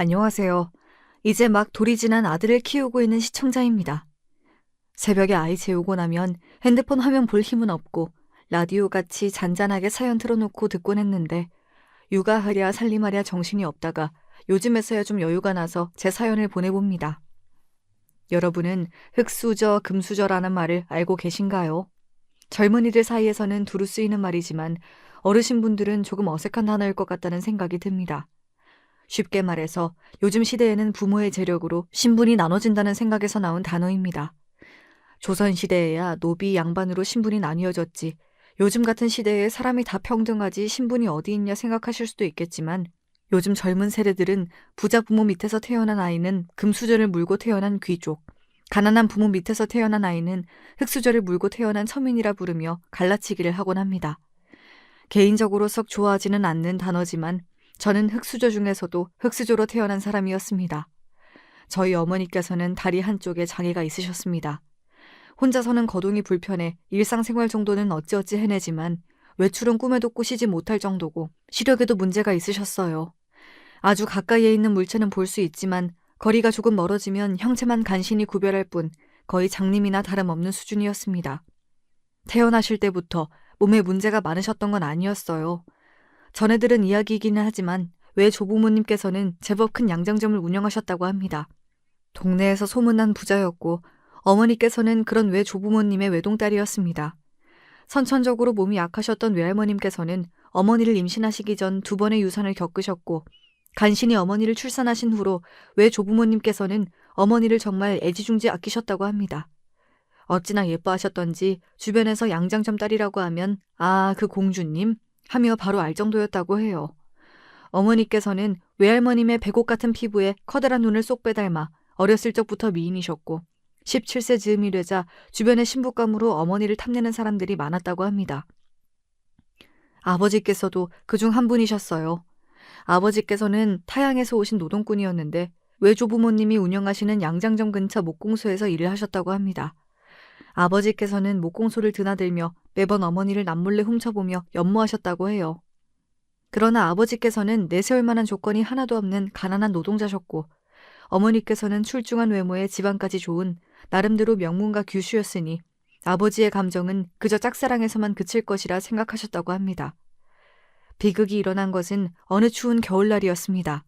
안녕하세요. 이제 막 돌이 지난 아들을 키우고 있는 시청자입니다. 새벽에 아이 재우고 나면 핸드폰 화면 볼 힘은 없고 라디오 같이 잔잔하게 사연 틀어놓고 듣곤 했는데 육아하랴 살림하랴 정신이 없다가 요즘에서야 좀 여유가 나서 제 사연을 보내봅니다. 여러분은 흙수저, 금수저라는 말을 알고 계신가요? 젊은이들 사이에서는 두루 쓰이는 말이지만 어르신분들은 조금 어색한 단어일 것 같다는 생각이 듭니다. 쉽게 말해서 요즘 시대에는 부모의 재력으로 신분이 나눠진다는 생각에서 나온 단어입니다. 조선시대에야 노비 양반으로 신분이 나뉘어졌지 요즘 같은 시대에 사람이 다 평등하지 신분이 어디 있냐 생각하실 수도 있겠지만 요즘 젊은 세대들은 부자 부모 밑에서 태어난 아이는 금수저를 물고 태어난 귀족, 가난한 부모 밑에서 태어난 아이는 흙수저를 물고 태어난 서민이라 부르며 갈라치기를 하곤 합니다. 개인적으로 썩 좋아하지는 않는 단어지만 저는 흙수저 중에서도 흙수저로 태어난 사람이었습니다. 저희 어머니께서는 다리 한쪽에 장애가 있으셨습니다. 혼자서는 거동이 불편해 일상생활 정도는 어찌어찌 해내지만 외출은 꿈에도 꾸시지 못할 정도고 시력에도 문제가 있으셨어요. 아주 가까이에 있는 물체는 볼 수 있지만 거리가 조금 멀어지면 형체만 간신히 구별할 뿐 거의 장님이나 다름없는 수준이었습니다. 태어나실 때부터 몸에 문제가 많으셨던 건 아니었어요. 전해 들은 이야기이기는 하지만 외 조부모님께서는 제법 큰 양장점을 운영하셨다고 합니다. 동네에서 소문난 부자였고 어머니께서는 그런 외 조부모님의 외동딸이었습니다. 선천적으로 몸이 약하셨던 외할머님께서는 어머니를 임신하시기 전 2번의 유산을 겪으셨고 간신히 어머니를 출산하신 후로 외 조부모님께서는 어머니를 정말 애지중지 아끼셨다고 합니다. 어찌나 예뻐하셨던지 주변에서 양장점 딸이라고 하면 아, 그 공주님 하며 바로 알 정도였다고 해요. 어머니께서는 외할머님의 배곡 같은 피부에 커다란 눈을 쏙 빼닮아 어렸을 적부터 미인이셨고 17세 즈음이 되자 주변의 신부감으로 어머니를 탐내는 사람들이 많았다고 합니다. 아버지께서도 그중 한 분이셨어요. 아버지께서는 타양에서 오신 노동꾼이었는데 외조부모님이 운영하시는 양장점 근처 목공소에서 일을 하셨다고 합니다. 아버지께서는 목공소를 드나들며 매번 어머니를 남몰래 훔쳐보며 연모하셨다고 해요. 그러나 아버지께서는 내세울 만한 조건이 하나도 없는 가난한 노동자셨고 어머니께서는 출중한 외모에 지방까지 좋은 나름대로 명문가 규슈였으니 아버지의 감정은 그저 짝사랑에서만 그칠 것이라 생각하셨다고 합니다. 비극이 일어난 것은 어느 추운 겨울날이었습니다.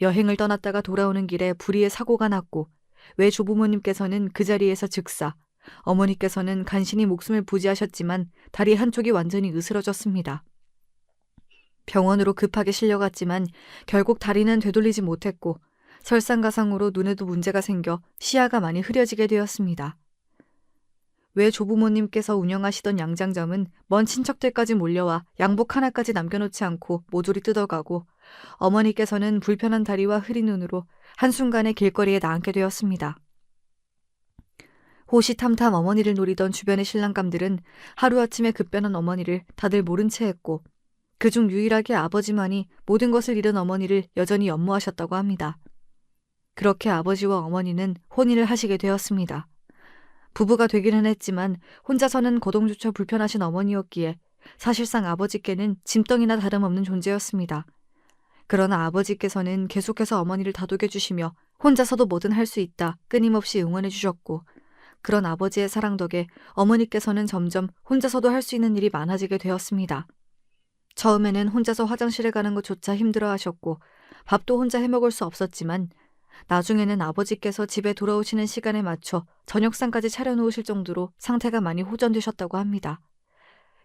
여행을 떠났다가 돌아오는 길에 불의의 사고가 났고 외 조부모님께서는 그 자리에서 즉사, 어머니께서는 간신히 목숨을 부지하셨지만 다리 한쪽이 완전히 으스러졌습니다. 병원으로 급하게 실려갔지만 결국 다리는 되돌리지 못했고 설상가상으로 눈에도 문제가 생겨 시야가 많이 흐려지게 되었습니다. 외 조부모님께서 운영하시던 양장점은 먼 친척들까지 몰려와 양복 하나까지 남겨놓지 않고 모조리 뜯어가고 어머니께서는 불편한 다리와 흐린 눈으로 한순간에 길거리에 나앉게 되었습니다. 호시탐탐 어머니를 노리던 주변의 신랑감들은 하루아침에 급변한 어머니를 다들 모른 채 했고 그중 유일하게 아버지만이 모든 것을 잃은 어머니를 여전히 연모하셨다고 합니다. 그렇게 아버지와 어머니는 혼인을 하시게 되었습니다. 부부가 되기는 했지만 혼자서는 거동조차 불편하신 어머니였기에 사실상 아버지께는 짐덩이나 다름없는 존재였습니다. 그러나 아버지께서는 계속해서 어머니를 다독여 주시며 혼자서도 뭐든 할 수 있다 끊임없이 응원해 주셨고 그런 아버지의 사랑 덕에 어머니께서는 점점 혼자서도 할 수 있는 일이 많아지게 되었습니다. 처음에는 혼자서 화장실에 가는 것조차 힘들어 하셨고 밥도 혼자 해먹을 수 없었지만 나중에는 아버지께서 집에 돌아오시는 시간에 맞춰 저녁상까지 차려놓으실 정도로 상태가 많이 호전되셨다고 합니다.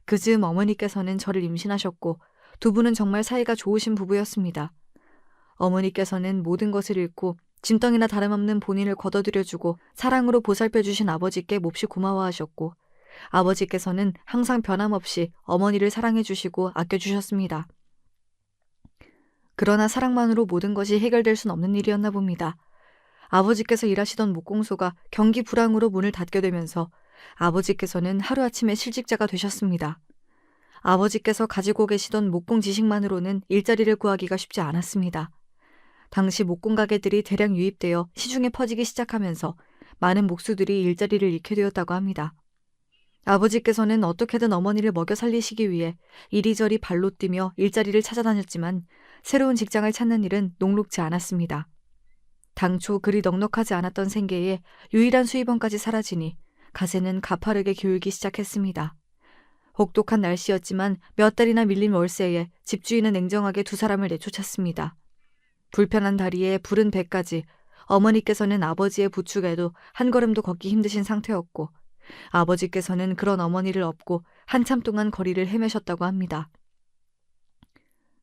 그 즈음 어머니께서는 저를 임신하셨고 두 분은 정말 사이가 좋으신 부부였습니다. 어머니께서는 모든 것을 잃고 짐덩이나 다름없는 본인을 거둬들여주고 사랑으로 보살펴주신 아버지께 몹시 고마워하셨고 아버지께서는 항상 변함없이 어머니를 사랑해주시고 아껴주셨습니다. 그러나 사랑만으로 모든 것이 해결될 순 없는 일이었나 봅니다. 아버지께서 일하시던 목공소가 경기 불황으로 문을 닫게 되면서 아버지께서는 하루아침에 실직자가 되셨습니다. 아버지께서 가지고 계시던 목공 지식만으로는 일자리를 구하기가 쉽지 않았습니다. 당시 목공 가게들이 대량 유입되어 시중에 퍼지기 시작하면서 많은 목수들이 일자리를 잃게 되었다고 합니다. 아버지께서는 어떻게든 어머니를 먹여 살리시기 위해 이리저리 발로 뛰며 일자리를 찾아다녔지만 새로운 직장을 찾는 일은 녹록지 않았습니다. 당초 그리 넉넉하지 않았던 생계에 유일한 수입원까지 사라지니 가세는 가파르게 기울기 시작했습니다. 혹독한 날씨였지만 몇 달이나 밀린 월세에 집주인은 냉정하게 두 사람을 내쫓았습니다. 불편한 다리에 부른 배까지 어머니께서는 아버지의 부축에도 한 걸음도 걷기 힘드신 상태였고 아버지께서는 그런 어머니를 업고 한참 동안 거리를 헤매셨다고 합니다.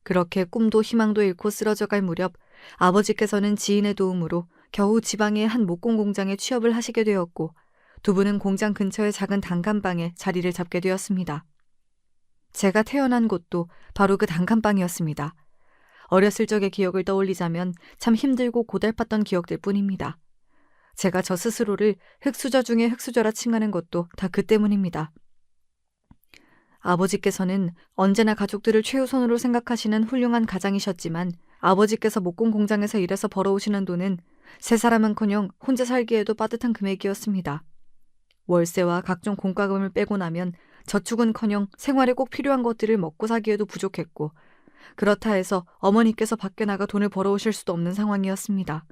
그렇게 꿈도 희망도 잃고 쓰러져갈 무렵 아버지께서는 지인의 도움으로 겨우 지방의 한 목공 공장에 취업을 하시게 되었고 두 분은 공장 근처의 작은 단칸방에 자리를 잡게 되었습니다. 제가 태어난 곳도 바로 그 단칸방이었습니다. 어렸을 적의 기억을 떠올리자면 참 힘들고 고달팠던 기억들 뿐입니다. 제가 저 스스로를 흙수저 중에 흙수저라 칭하는 것도 다 그 때문입니다. 아버지께서는 언제나 가족들을 최우선으로 생각하시는 훌륭한 가장이셨지만 아버지께서 목공 공장에서 일해서 벌어오시는 돈은 세 사람은커녕 혼자 살기에도 빠듯한 금액이었습니다. 월세와 각종 공과금을 빼고 나면 저축은커녕 생활에 꼭 필요한 것들을 먹고 사기에도 부족했고 그렇다 해서 어머니께서 밖에 나가 돈을 벌어오실 수도 없는 상황이었습니다.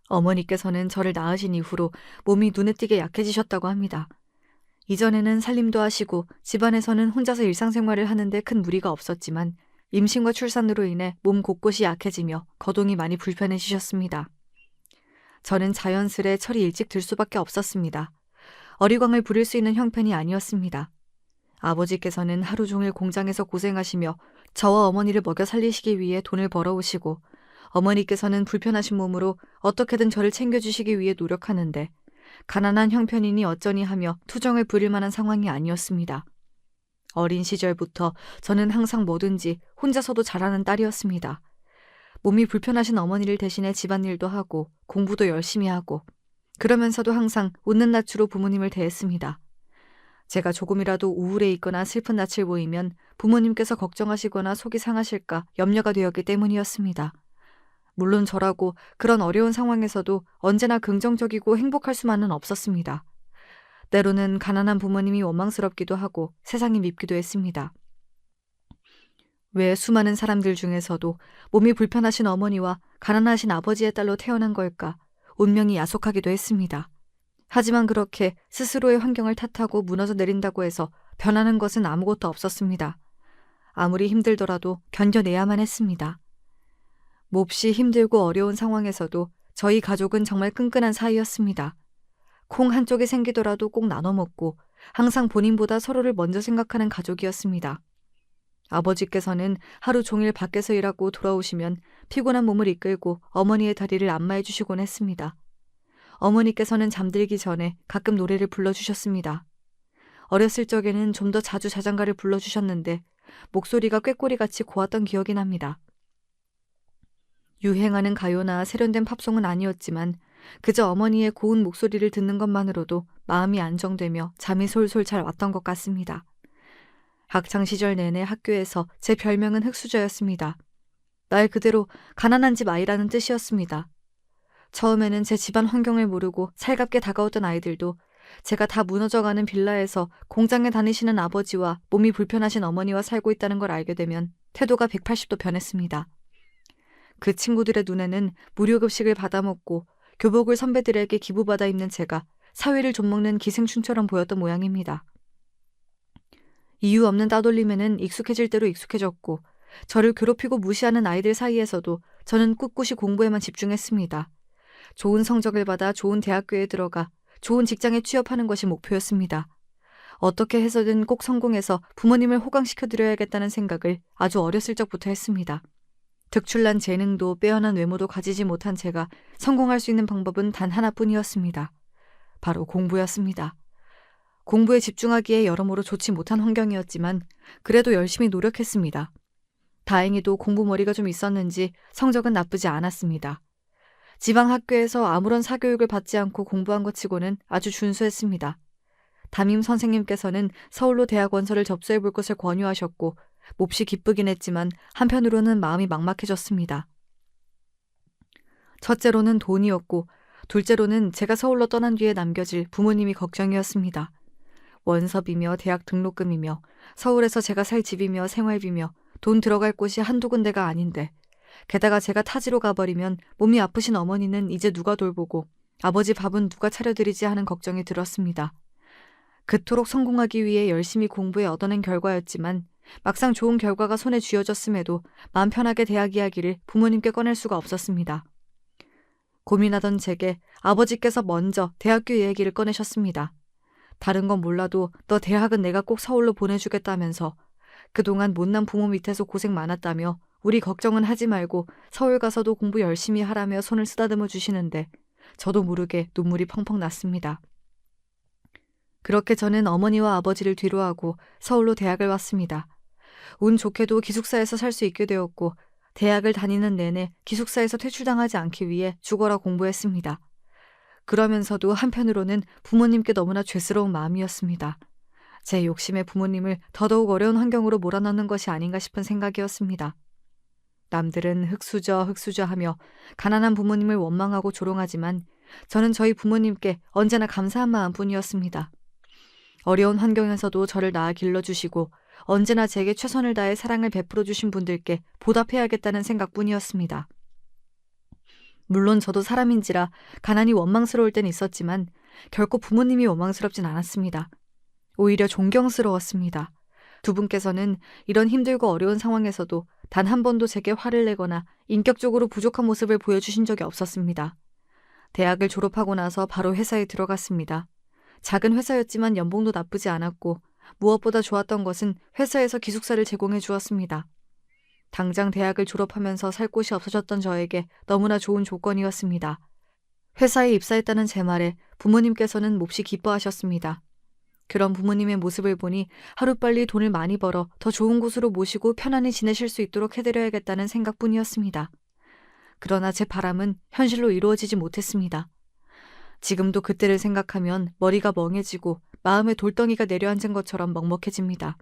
어머니께서는 저를 낳으신 이후로 몸이 눈에 띄게 약해지셨다고 합니다. 이전에는 살림도 하시고 집안에서는 혼자서 일상생활을 하는데 큰 무리가 없었지만 임신과 출산으로 인해 몸 곳곳이 약해지며 거동이 많이 불편해지셨습니다. 저는 자연스레 철이 일찍 들 수밖에 없었습니다. 어리광을 부릴 수 있는 형편이 아니었습니다. 아버지께서는 하루 종일 공장에서 고생하시며 저와 어머니를 먹여 살리시기 위해 돈을 벌어오시고 어머니께서는 불편하신 몸으로 어떻게든 저를 챙겨주시기 위해 노력하는데 가난한 형편이니 어쩌니 하며 투정을 부릴 만한 상황이 아니었습니다. 어린 시절부터 저는 항상 뭐든지 혼자서도 잘하는 딸이었습니다. 몸이 불편하신 어머니를 대신해 집안일도 하고 공부도 열심히 하고 그러면서도 항상 웃는 낯으로 부모님을 대했습니다. 제가 조금이라도 우울해 있거나 슬픈 낯을 보이면 부모님께서 걱정하시거나 속이 상하실까 염려가 되었기 때문이었습니다. 물론 저라고 그런 어려운 상황에서도 언제나 긍정적이고 행복할 수만은 없었습니다. 때로는 가난한 부모님이 원망스럽기도 하고 세상이 밉기도 했습니다. 왜 수많은 사람들 중에서도 몸이 불편하신 어머니와 가난하신 아버지의 딸로 태어난 걸까 운명이 야속하기도 했습니다. 하지만 그렇게 스스로의 환경을 탓하고 무너져 내린다고 해서 변하는 것은 아무것도 없었습니다. 아무리 힘들더라도 견뎌내야만 했습니다. 몹시 힘들고 어려운 상황에서도 저희 가족은 정말 끈끈한 사이였습니다. 콩 한쪽이 생기더라도 꼭 나눠 먹고 항상 본인보다 서로를 먼저 생각하는 가족이었습니다. 아버지께서는 하루 종일 밖에서 일하고 돌아오시면 피곤한 몸을 이끌고 어머니의 다리를 안마해 주시곤 했습니다. 어머니께서는 잠들기 전에 가끔 노래를 불러주셨습니다. 어렸을 적에는 좀 더 자주 자장가를 불러주셨는데 목소리가 꾀꼬리같이 고왔던 기억이 납니다. 유행하는 가요나 세련된 팝송은 아니었지만 그저 어머니의 고운 목소리를 듣는 것만으로도 마음이 안정되며 잠이 솔솔 잘 왔던 것 같습니다. 학창시절 내내 학교에서 제 별명은 흙수저였습니다. 말 그대로 가난한 집 아이라는 뜻이었습니다. 처음에는 제 집안 환경을 모르고 살갑게 다가왔던 아이들도 제가 다 무너져가는 빌라에서 공장에 다니시는 아버지와 몸이 불편하신 어머니와 살고 있다는 걸 알게 되면 태도가 180도 변했습니다. 그 친구들의 눈에는 무료급식을 받아먹고 교복을 선배들에게 기부받아 입는 제가 사회를 좀먹는 기생충처럼 보였던 모양입니다. 이유 없는 따돌림에는 익숙해질 대로 익숙해졌고 저를 괴롭히고 무시하는 아이들 사이에서도 저는 꿋꿋이 공부에만 집중했습니다. 좋은 성적을 받아 좋은 대학교에 들어가 좋은 직장에 취업하는 것이 목표였습니다. 어떻게 해서든 꼭 성공해서 부모님을 호강시켜드려야겠다는 생각을 아주 어렸을 적부터 했습니다. 특출난 재능도 빼어난 외모도 가지지 못한 제가 성공할 수 있는 방법은 단 하나뿐이었습니다. 바로 공부였습니다. 공부에 집중하기에 여러모로 좋지 못한 환경이었지만 그래도 열심히 노력했습니다. 다행히도 공부머리가 좀 있었는지 성적은 나쁘지 않았습니다. 지방 학교에서 아무런 사교육을 받지 않고 공부한 것 치고는 아주 준수했습니다. 담임 선생님께서는 서울로 대학 원서를 접수해 볼 것을 권유하셨고 몹시 기쁘긴 했지만 한편으로는 마음이 막막해졌습니다. 첫째로는 돈이었고 둘째로는 제가 서울로 떠난 뒤에 남겨질 부모님이 걱정이었습니다. 원서비며 대학 등록금이며 서울에서 제가 살 집이며 생활비며 돈 들어갈 곳이 한두 군데가 아닌데 게다가 제가 타지로 가버리면 몸이 아프신 어머니는 이제 누가 돌보고 아버지 밥은 누가 차려드리지 하는 걱정이 들었습니다. 그토록 성공하기 위해 열심히 공부해 얻어낸 결과였지만 막상 좋은 결과가 손에 쥐어졌음에도 마음 편하게 대학 이야기를 부모님께 꺼낼 수가 없었습니다. 고민하던 제게 아버지께서 먼저 대학교 얘기를 꺼내셨습니다. 다른 건 몰라도 너 대학은 내가 꼭 서울로 보내주겠다면서 그동안 못난 부모 밑에서 고생 많았다며 우리 걱정은 하지 말고 서울 가서도 공부 열심히 하라며 손을 쓰다듬어 주시는데 저도 모르게 눈물이 펑펑 났습니다. 그렇게 저는 어머니와 아버지를 뒤로하고 서울로 대학을 왔습니다. 운 좋게도 기숙사에서 살 수 있게 되었고 대학을 다니는 내내 기숙사에서 퇴출당하지 않기 위해 죽어라 공부했습니다. 그러면서도 한편으로는 부모님께 너무나 죄스러운 마음이었습니다. 제 욕심에 부모님을 더더욱 어려운 환경으로 몰아넣는 것이 아닌가 싶은 생각이었습니다. 남들은 흙수저 하며 가난한 부모님을 원망하고 조롱하지만 저는 저희 부모님께 언제나 감사한 마음뿐이었습니다. 어려운 환경에서도 저를 낳아 길러주시고 언제나 제게 최선을 다해 사랑을 베풀어 주신 분들께 보답해야겠다는 생각뿐이었습니다. 물론 저도 사람인지라 가난이 원망스러울 땐 있었지만 결코 부모님이 원망스럽진 않았습니다. 오히려 존경스러웠습니다. 두 분께서는 이런 힘들고 어려운 상황에서도 단 한 번도 제게 화를 내거나 인격적으로 부족한 모습을 보여주신 적이 없었습니다. 대학을 졸업하고 나서 바로 회사에 들어갔습니다. 작은 회사였지만 연봉도 나쁘지 않았고 무엇보다 좋았던 것은 회사에서 기숙사를 제공해 주었습니다. 당장 대학을 졸업하면서 살 곳이 없어졌던 저에게 너무나 좋은 조건이었습니다. 회사에 입사했다는 제 말에 부모님께서는 몹시 기뻐하셨습니다. 그런 부모님의 모습을 보니 하루빨리 돈을 많이 벌어 더 좋은 곳으로 모시고 편안히 지내실 수 있도록 해드려야겠다는 생각뿐이었습니다. 그러나 제 바람은 현실로 이루어지지 못했습니다. 지금도 그때를 생각하면 머리가 멍해지고 마음에 돌덩이가 내려앉은 것처럼 먹먹해집니다.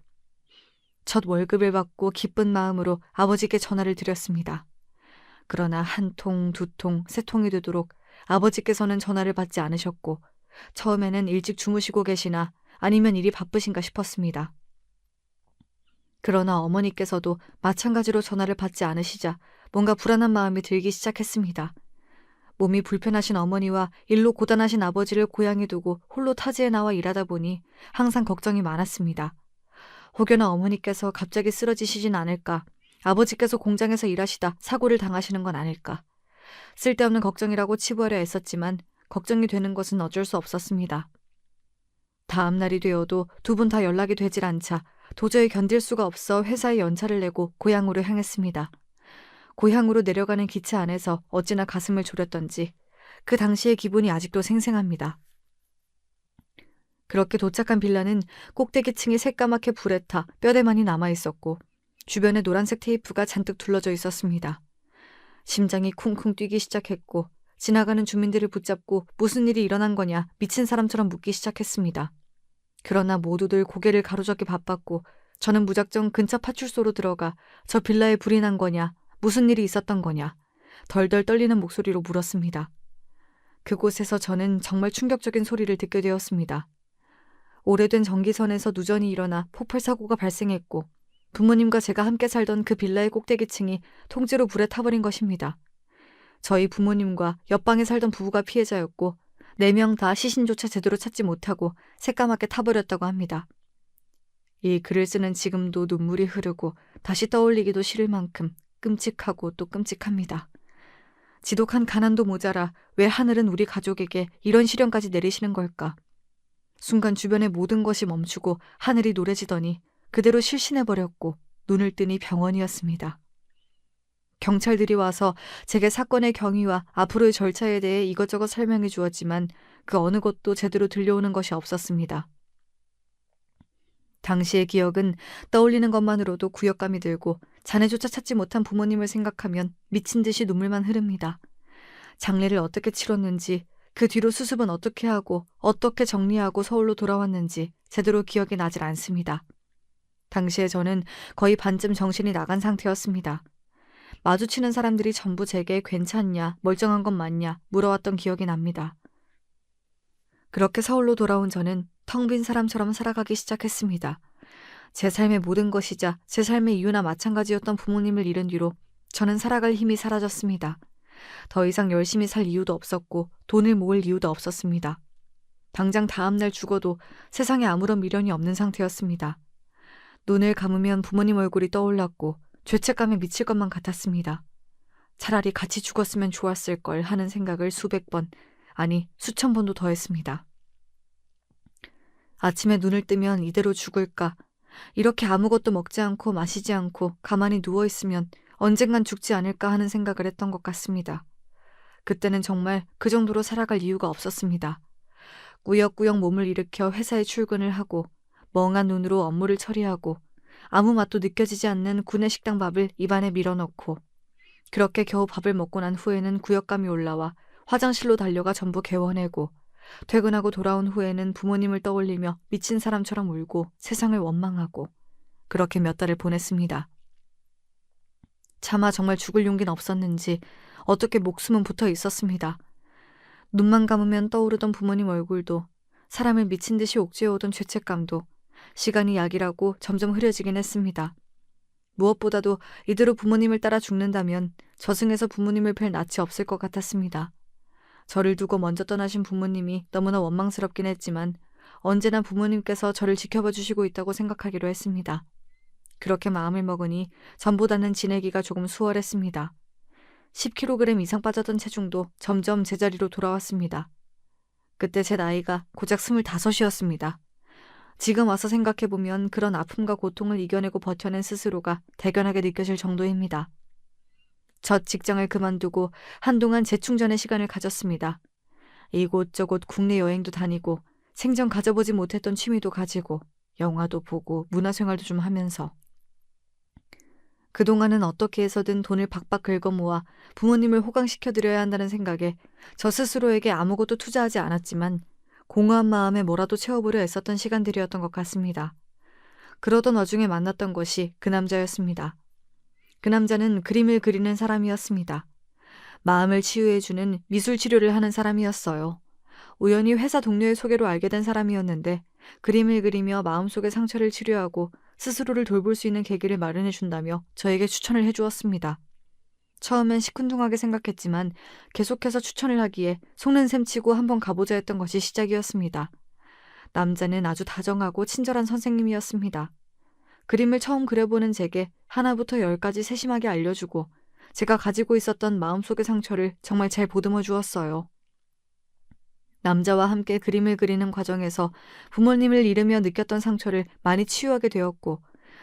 첫 월급을 받고 기쁜 마음으로 아버지께 전화를 드렸습니다. 그러나 한 통, 두 통, 세 통이 되도록 아버지께서는 전화를 받지 않으셨고 처음에는 일찍 주무시고 계시나 아니면 일이 바쁘신가 싶었습니다. 그러나 어머니께서도 마찬가지로 전화를 받지 않으시자 뭔가 불안한 마음이 들기 시작했습니다. 몸이 불편하신 어머니와 일로 고단하신 아버지를 고향에 두고 홀로 타지에 나와 일하다 보니 항상 걱정이 많았습니다. 혹여나 어머니께서 갑자기 쓰러지시진 않을까, 아버지께서 공장에서 일하시다 사고를 당하시는 건 아닐까. 쓸데없는 걱정이라고 치부하려 애썼지만 걱정이 되는 것은 어쩔 수 없었습니다. 다음 날이 되어도 두 분 다 연락이 되질 않자 도저히 견딜 수가 없어 회사에 연차를 내고 고향으로 향했습니다. 고향으로 내려가는 기차 안에서 어찌나 가슴을 졸였던지 그 당시의 기분이 아직도 생생합니다. 그렇게 도착한 빌라는 꼭대기층이 새까맣게 불에 타 뼈대만이 남아있었고 주변에 노란색 테이프가 잔뜩 둘러져 있었습니다. 심장이 쿵쿵 뛰기 시작했고 지나가는 주민들을 붙잡고 무슨 일이 일어난 거냐 미친 사람처럼 묻기 시작했습니다. 그러나 모두들 고개를 가로젓기 바빴고 저는 무작정 근처 파출소로 들어가 저 빌라에 불이 난 거냐, 무슨 일이 있었던 거냐 덜덜 떨리는 목소리로 물었습니다. 그곳에서 저는 정말 충격적인 소리를 듣게 되었습니다. 오래된 전기선에서 누전이 일어나 폭발사고가 발생했고 부모님과 제가 함께 살던 그 빌라의 꼭대기층이 통째로 불에 타버린 것입니다. 저희 부모님과 옆방에 살던 부부가 피해자였고 4명 다 시신조차 제대로 찾지 못하고 새까맣게 타버렸다고 합니다. 이 글을 쓰는 지금도 눈물이 흐르고 다시 떠올리기도 싫을 만큼 끔찍하고 또 끔찍합니다. 지독한 가난도 모자라 왜 하늘은 우리 가족에게 이런 시련까지 내리시는 걸까? 순간 주변의 모든 것이 멈추고 하늘이 노래지더니 그대로 실신해버렸고 눈을 뜨니 병원이었습니다. 경찰들이 와서 제게 사건의 경위와 앞으로의 절차에 대해 이것저것 설명해 주었지만 그 어느 것도 제대로 들려오는 것이 없었습니다. 당시의 기억은 떠올리는 것만으로도 구역감이 들고 자네조차 찾지 못한 부모님을 생각하면 미친 듯이 눈물만 흐릅니다. 장례를 어떻게 치렀는지, 그 뒤로 수습은 어떻게 하고 어떻게 정리하고 서울로 돌아왔는지 제대로 기억이 나질 않습니다. 당시에 저는 거의 반쯤 정신이 나간 상태였습니다. 마주치는 사람들이 전부 제게 괜찮냐, 멀쩡한 건 맞냐 물어왔던 기억이 납니다. 그렇게 서울로 돌아온 저는 텅 빈 사람처럼 살아가기 시작했습니다. 제 삶의 모든 것이자 제 삶의 이유나 마찬가지였던 부모님을 잃은 뒤로 저는 살아갈 힘이 사라졌습니다. 더 이상 열심히 살 이유도 없었고 돈을 모을 이유도 없었습니다. 당장 다음날 죽어도 세상에 아무런 미련이 없는 상태였습니다. 눈을 감으면 부모님 얼굴이 떠올랐고 죄책감에 미칠 것만 같았습니다. 차라리 같이 죽었으면 좋았을 걸 하는 생각을 수백 번, 아니 수천 번도 더 했습니다. 아침에 눈을 뜨면 이대로 죽을까? 이렇게 아무것도 먹지 않고 마시지 않고 가만히 누워있으면 언젠간 죽지 않을까 하는 생각을 했던 것 같습니다. 그때는 정말 그 정도로 살아갈 이유가 없었습니다. 꾸역꾸역 몸을 일으켜 회사에 출근을 하고 멍한 눈으로 업무를 처리하고 아무 맛도 느껴지지 않는 구내식당 밥을 입안에 밀어넣고 그렇게 겨우 밥을 먹고 난 후에는 구역감이 올라와 화장실로 달려가 전부 개워내고 퇴근하고 돌아온 후에는 부모님을 떠올리며 미친 사람처럼 울고 세상을 원망하고 그렇게 몇 달을 보냈습니다. 차마 정말 죽을 용기는 없었는지 어떻게 목숨은 붙어 있었습니다. 눈만 감으면 떠오르던 부모님 얼굴도 사람을 미친 듯이 옥죄어오던 죄책감도 시간이 약이라고 점점 흐려지긴 했습니다. 무엇보다도 이대로 부모님을 따라 죽는다면 저승에서 부모님을 뵐 낯이 없을 것 같았습니다. 저를 두고 먼저 떠나신 부모님이 너무나 원망스럽긴 했지만 언제나 부모님께서 저를 지켜봐 주시고 있다고 생각하기로 했습니다. 그렇게 마음을 먹으니 전보다는 지내기가 조금 수월했습니다. 10kg 이상 빠졌던 체중도 점점 제자리로 돌아왔습니다. 그때 제 나이가 고작 25이었습니다. 지금 와서 생각해보면 그런 아픔과 고통을 이겨내고 버텨낸 스스로가 대견하게 느껴질 정도입니다. 첫 직장을 그만두고 한동안 재충전의 시간을 가졌습니다. 이곳저곳 국내 여행도 다니고 생전 가져보지 못했던 취미도 가지고 영화도 보고 문화생활도 좀 하면서 그동안은 어떻게 해서든 돈을 박박 긁어 모아 부모님을 호강시켜드려야 한다는 생각에 저 스스로에게 아무것도 투자하지 않았지만 공허한 마음에 뭐라도 채워보려 애썼던 시간들이었던 것 같습니다. 그러던 와중에 만났던 것이 그 남자였습니다. 그 남자는 그림을 그리는 사람이었습니다. 마음을 치유해주는 미술 치료를 하는 사람이었어요. 우연히 회사 동료의 소개로 알게 된 사람이었는데 그림을 그리며 마음속의 상처를 치료하고 스스로를 돌볼 수 있는 계기를 마련해 준다며 저에게 추천을 해주었습니다. 처음엔 시큰둥하게 생각했지만 계속해서 추천을 하기에 속는 셈 치고 한번 가보자 했던 것이 시작이었습니다. 남자는 아주 다정하고 친절한 선생님이었습니다. 그림을 처음 그려보는 제게 하나부터 10까지 세심하게 알려주고 제가 가지고 있었던 마음속의 상처를 정말 잘 보듬어 주었어요. 남자와 함께 그림을 그리는 과정에서 부모님을 잃으며 느꼈던 상처를 많이 치유하게 되었고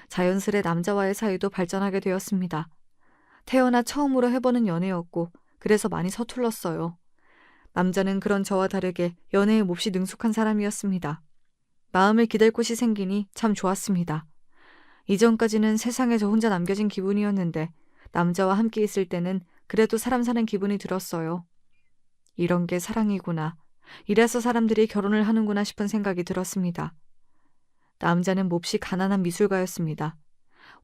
자연스레 남자와의 사이도 발전하게 되었습니다. 태어나 처음으로 해보는 연애였고 그래서 많이 서툴렀어요. 남자는 그런 저와 다르게 연애에 몹시 능숙한 사람이었습니다. 마음을 기댈 곳이 생기니 참 좋았습니다. 이전까지는 세상에 저 혼자 남겨진 기분이었는데 남자와 함께 있을 때는 그래도 사람 사는 기분이 들었어요. 이런 게 사랑이구나. 이래서 사람들이 결혼을 하는구나 싶은 생각이 들었습니다. 남자는 몹시 가난한 미술가였습니다.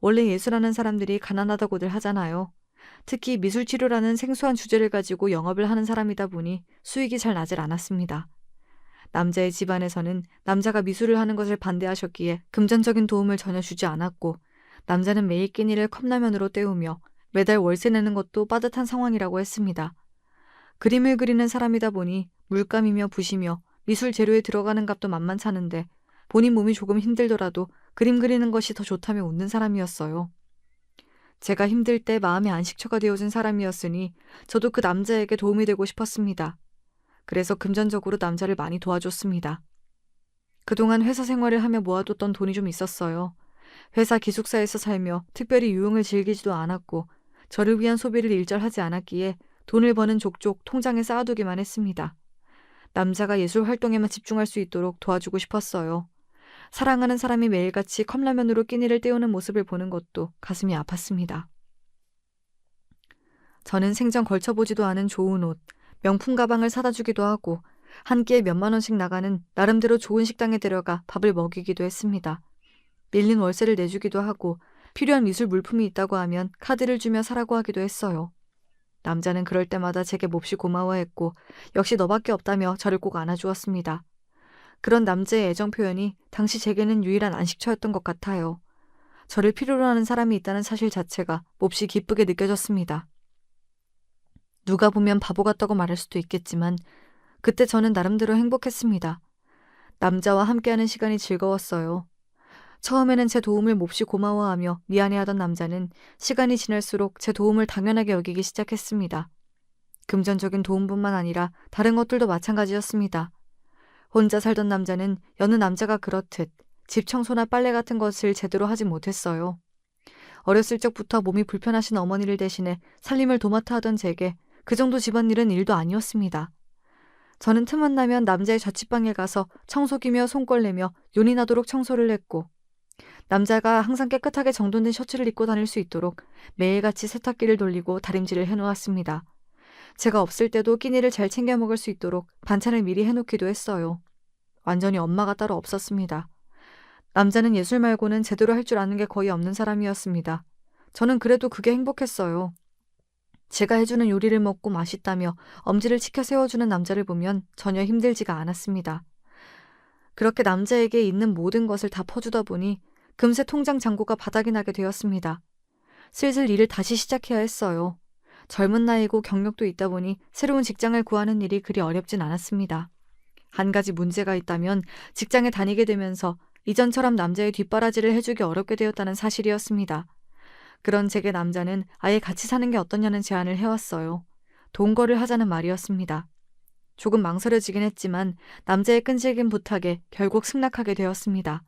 원래 예술하는 사람들이 가난하다고들 하잖아요. 특히 미술치료라는 생소한 주제를 가지고 영업을 하는 사람이다 보니 수익이 잘 나질 않았습니다. 남자의 집안에서는 남자가 미술을 하는 것을 반대하셨기에 금전적인 도움을 전혀 주지 않았고 남자는 매일 끼니를 컵라면으로 때우며 매달 월세 내는 것도 빠듯한 상황이라고 했습니다. 그림을 그리는 사람이다 보니 물감이며 붓이며 미술 재료에 들어가는 값도 만만찮은데 본인 몸이 조금 힘들더라도 그림 그리는 것이 더 좋다며 웃는 사람이었어요. 제가 힘들 때 마음의 안식처가 되어준 사람이었으니 저도 그 남자에게 도움이 되고 싶었습니다. 그래서 금전적으로 남자를 많이 도와줬습니다. 그동안 회사 생활을 하며 모아뒀던 돈이 좀 있었어요. 회사 기숙사에서 살며 특별히 유흥을 즐기지도 않았고 저를 위한 소비를 일절하지 않았기에 돈을 버는 족족 통장에 쌓아두기만 했습니다. 남자가 예술 활동에만 집중할 수 있도록 도와주고 싶었어요. 사랑하는 사람이 매일같이 컵라면으로 끼니를 때우는 모습을 보는 것도 가슴이 아팠습니다. 저는 생전 걸쳐보지도 않은 좋은 옷, 명품 가방을 사다 주기도 하고 한 끼에 몇만 원씩 나가는 나름대로 좋은 식당에 데려가 밥을 먹이기도 했습니다. 밀린 월세를 내주기도 하고 필요한 미술 물품이 있다고 하면 카드를 주며 사라고 하기도 했어요. 남자는 그럴 때마다 제게 몹시 고마워했고 역시 너밖에 없다며 저를 꼭 안아주었습니다. 그런 남자의 애정 표현이 당시 제게는 유일한 안식처였던 것 같아요. 저를 필요로 하는 사람이 있다는 사실 자체가 몹시 기쁘게 느껴졌습니다. 누가 보면 바보 같다고 말할 수도 있겠지만 그때 저는 나름대로 행복했습니다. 남자와 함께하는 시간이 즐거웠어요. 처음에는 제 도움을 몹시 고마워하며 미안해하던 남자는 시간이 지날수록 제 도움을 당연하게 여기기 시작했습니다. 금전적인 도움뿐만 아니라 다른 것들도 마찬가지였습니다. 혼자 살던 남자는 여느 남자가 그렇듯 집 청소나 빨래 같은 것을 제대로 하지 못했어요. 어렸을 적부터 몸이 불편하신 어머니를 대신해 살림을 도맡아 하던 제게 그 정도 집안일은 일도 아니었습니다. 저는 틈만 나면 남자의 자취방에 가서 청소기며 손걸레며 요리 나도록 청소를 했고, 남자가 항상 깨끗하게 정돈된 셔츠를 입고 다닐 수 있도록 매일같이 세탁기를 돌리고 다림질을 해놓았습니다. 제가 없을 때도 끼니를 잘 챙겨 먹을 수 있도록 반찬을 미리 해놓기도 했어요. 완전히 엄마가 따로 없었습니다. 남자는 예술 말고는 제대로 할 줄 아는 게 거의 없는 사람이었습니다. 저는 그래도 그게 행복했어요. 제가 해주는 요리를 먹고 맛있다며 엄지를 치켜 세워주는 남자를 보면 전혀 힘들지가 않았습니다. 그렇게 남자에게 있는 모든 것을 다 퍼주다 보니 금세 통장 잔고가 바닥이 나게 되었습니다. 슬슬 일을 다시 시작해야 했어요. 젊은 나이고 경력도 있다 보니 새로운 직장을 구하는 일이 그리 어렵진 않았습니다. 한 가지 문제가 있다면 직장에 다니게 되면서 이전처럼 남자의 뒷바라지를 해주기 어렵게 되었다는 사실이었습니다. 그런 제게 남자는 아예 같이 사는 게 어떠냐는 제안을 해왔어요. 동거를 하자는 말이었습니다. 조금 망설여지긴 했지만 남자의 끈질긴 부탁에 결국 승낙하게 되었습니다.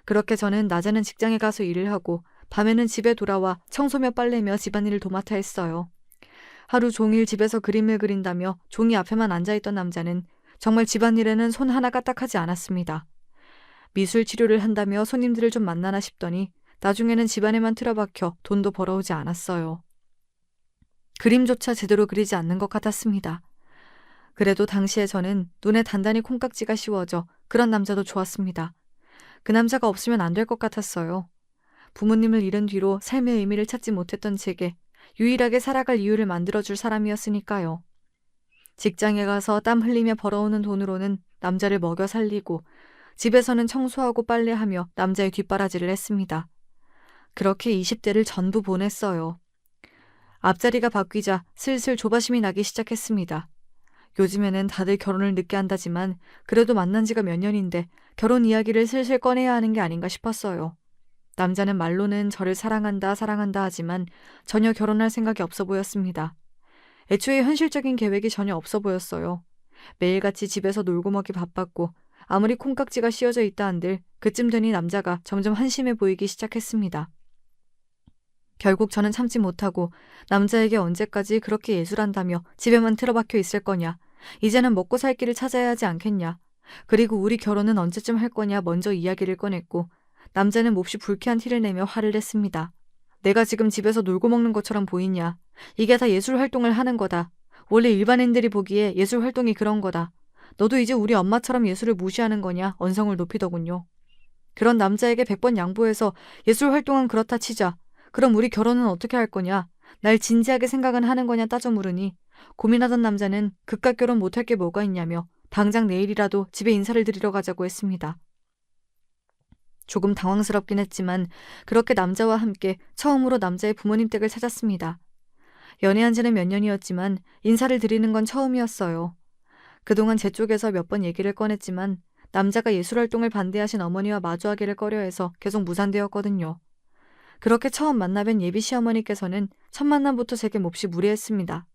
그렇게 저는 낮에는 직장에 가서 일을 하고 밤에는 집에 돌아와 청소며 빨래며 집안일을 도맡아 했어요. 하루 종일 집에서 그림을 그린다며 종이 앞에만 앉아있던 남자는 정말 집안일에는 손 하나 까딱하지 않았습니다. 미술 치료를 한다며 손님들을 좀 만나나 싶더니 나중에는 집안에만 틀어박혀 돈도 벌어오지 않았어요. 그림조차 제대로 그리지 않는 것 같았습니다. 그래도 당시에 저는 눈에 단단히 콩깍지가 씌워져 그런 남자도 좋았습니다. 그 남자가 없으면 안 될 것 같았어요. 부모님을 잃은 뒤로 삶의 의미를 찾지 못했던 제게 유일하게 살아갈 이유를 만들어줄 사람이었으니까요. 직장에 가서 땀 흘리며 벌어오는 돈으로는 남자를 먹여 살리고 집에서는 청소하고 빨래하며 남자의 뒷바라지를 했습니다. 그렇게 20대를 전부 보냈어요. 앞자리가 바뀌자 슬슬 조바심이 나기 시작했습니다. 요즘에는 다들 결혼을 늦게 한다지만 그래도 만난 지가 몇 년인데 결혼 이야기를 슬슬 꺼내야 하는 게 아닌가 싶었어요. 남자는 말로는 저를 사랑한다 하지만 전혀 결혼할 생각이 없어 보였습니다. 애초에 현실적인 계획이 전혀 없어 보였어요. 매일같이 집에서 놀고 먹기 바빴고 아무리 콩깍지가 씌워져 있다 한들 그쯤 되니 남자가 점점 한심해 보이기 시작했습니다. 결국 저는 참지 못하고 남자에게 언제까지 그렇게 예술한다며 집에만 틀어박혀 있을 거냐, 이제는 먹고 살 길을 찾아야 하지 않겠냐, 그리고 우리 결혼은 언제쯤 할 거냐 먼저 이야기를 꺼냈고 남자는 몹시 불쾌한 티를 내며 화를 냈습니다. 내가 지금 집에서 놀고 먹는 것처럼 보이냐, 이게 다 예술 활동을 하는 거다. 원래 일반인들이 보기에 예술 활동이 그런 거다. 너도 이제 우리 엄마처럼 예술을 무시하는 거냐 언성을 높이더군요. 그런 남자에게 100번 양보해서 예술 활동은 그렇다 치자. 그럼 우리 결혼은 어떻게 할 거냐? 날 진지하게 생각은 하는 거냐 따져 물으니 고민하던 남자는 그깟 결혼 못할 게 뭐가 있냐며 당장 내일이라도 집에 인사를 드리러 가자고 했습니다. 조금 당황스럽긴 했지만 그렇게 남자와 함께 처음으로 남자의 부모님 댁을 찾았습니다. 연애한 지는 몇 년이었지만 인사를 드리는 건 처음이었어요. 그동안 제 쪽에서 몇 번 얘기를 꺼냈지만 남자가 예술활동을 반대하신 어머니와 마주하기를 꺼려해서 계속 무산되었거든요. 그렇게 처음 만나뵌 예비 시어머니께서는 첫 만남부터 제게 몹시 무례했습니다.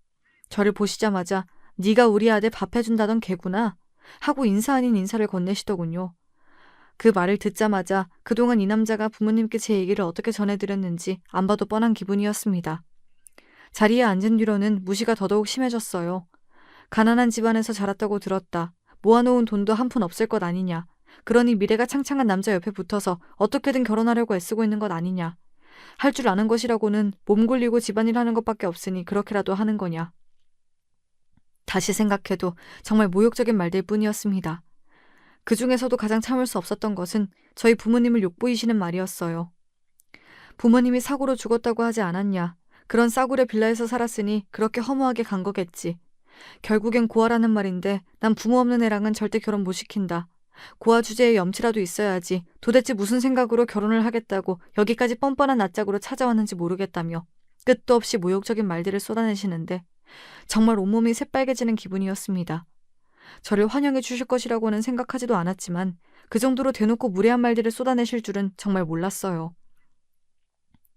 저를 보시자마자 네가 우리 아들 밥 해준다던 개구나 하고 인사 아닌 인사를 건네시더군요. 그 말을 듣자마자 그동안 이 남자가 부모님께 제 얘기를 어떻게 전해드렸는지 안 봐도 뻔한 기분이었습니다. 자리에 앉은 뒤로는 무시가 더더욱 심해졌어요. 가난한 집안에서 자랐다고 들었다. 모아놓은 돈도 한 푼 없을 것 아니냐. 그러니 미래가 창창한 남자 옆에 붙어서 어떻게든 결혼하려고 애쓰고 있는 것 아니냐. 할 줄 아는 것이라고는 몸 굴리고 집안일 하는 것밖에 없으니 그렇게라도 하는 거냐. 다시 생각해도 정말 모욕적인 말들 뿐이었습니다. 그 중에서도 가장 참을 수 없었던 것은 저희 부모님을 욕보이시는 말이었어요. 부모님이 사고로 죽었다고 하지 않았냐. 그런 싸구려 빌라에서 살았으니 그렇게 허무하게 간 거겠지. 결국엔 고아라는 말인데 난 부모 없는 애랑은 절대 결혼 못 시킨다. 고아 주제에 염치라도 있어야지 도대체 무슨 생각으로 결혼을 하겠다고 여기까지 뻔뻔한 낯짝으로 찾아왔는지 모르겠다며 끝도 없이 모욕적인 말들을 쏟아내시는데 정말 온몸이 새빨개지는 기분이었습니다. 저를 환영해 주실 것이라고는 생각하지도 않았지만 그 정도로 대놓고 무례한 말들을 쏟아내실 줄은 정말 몰랐어요.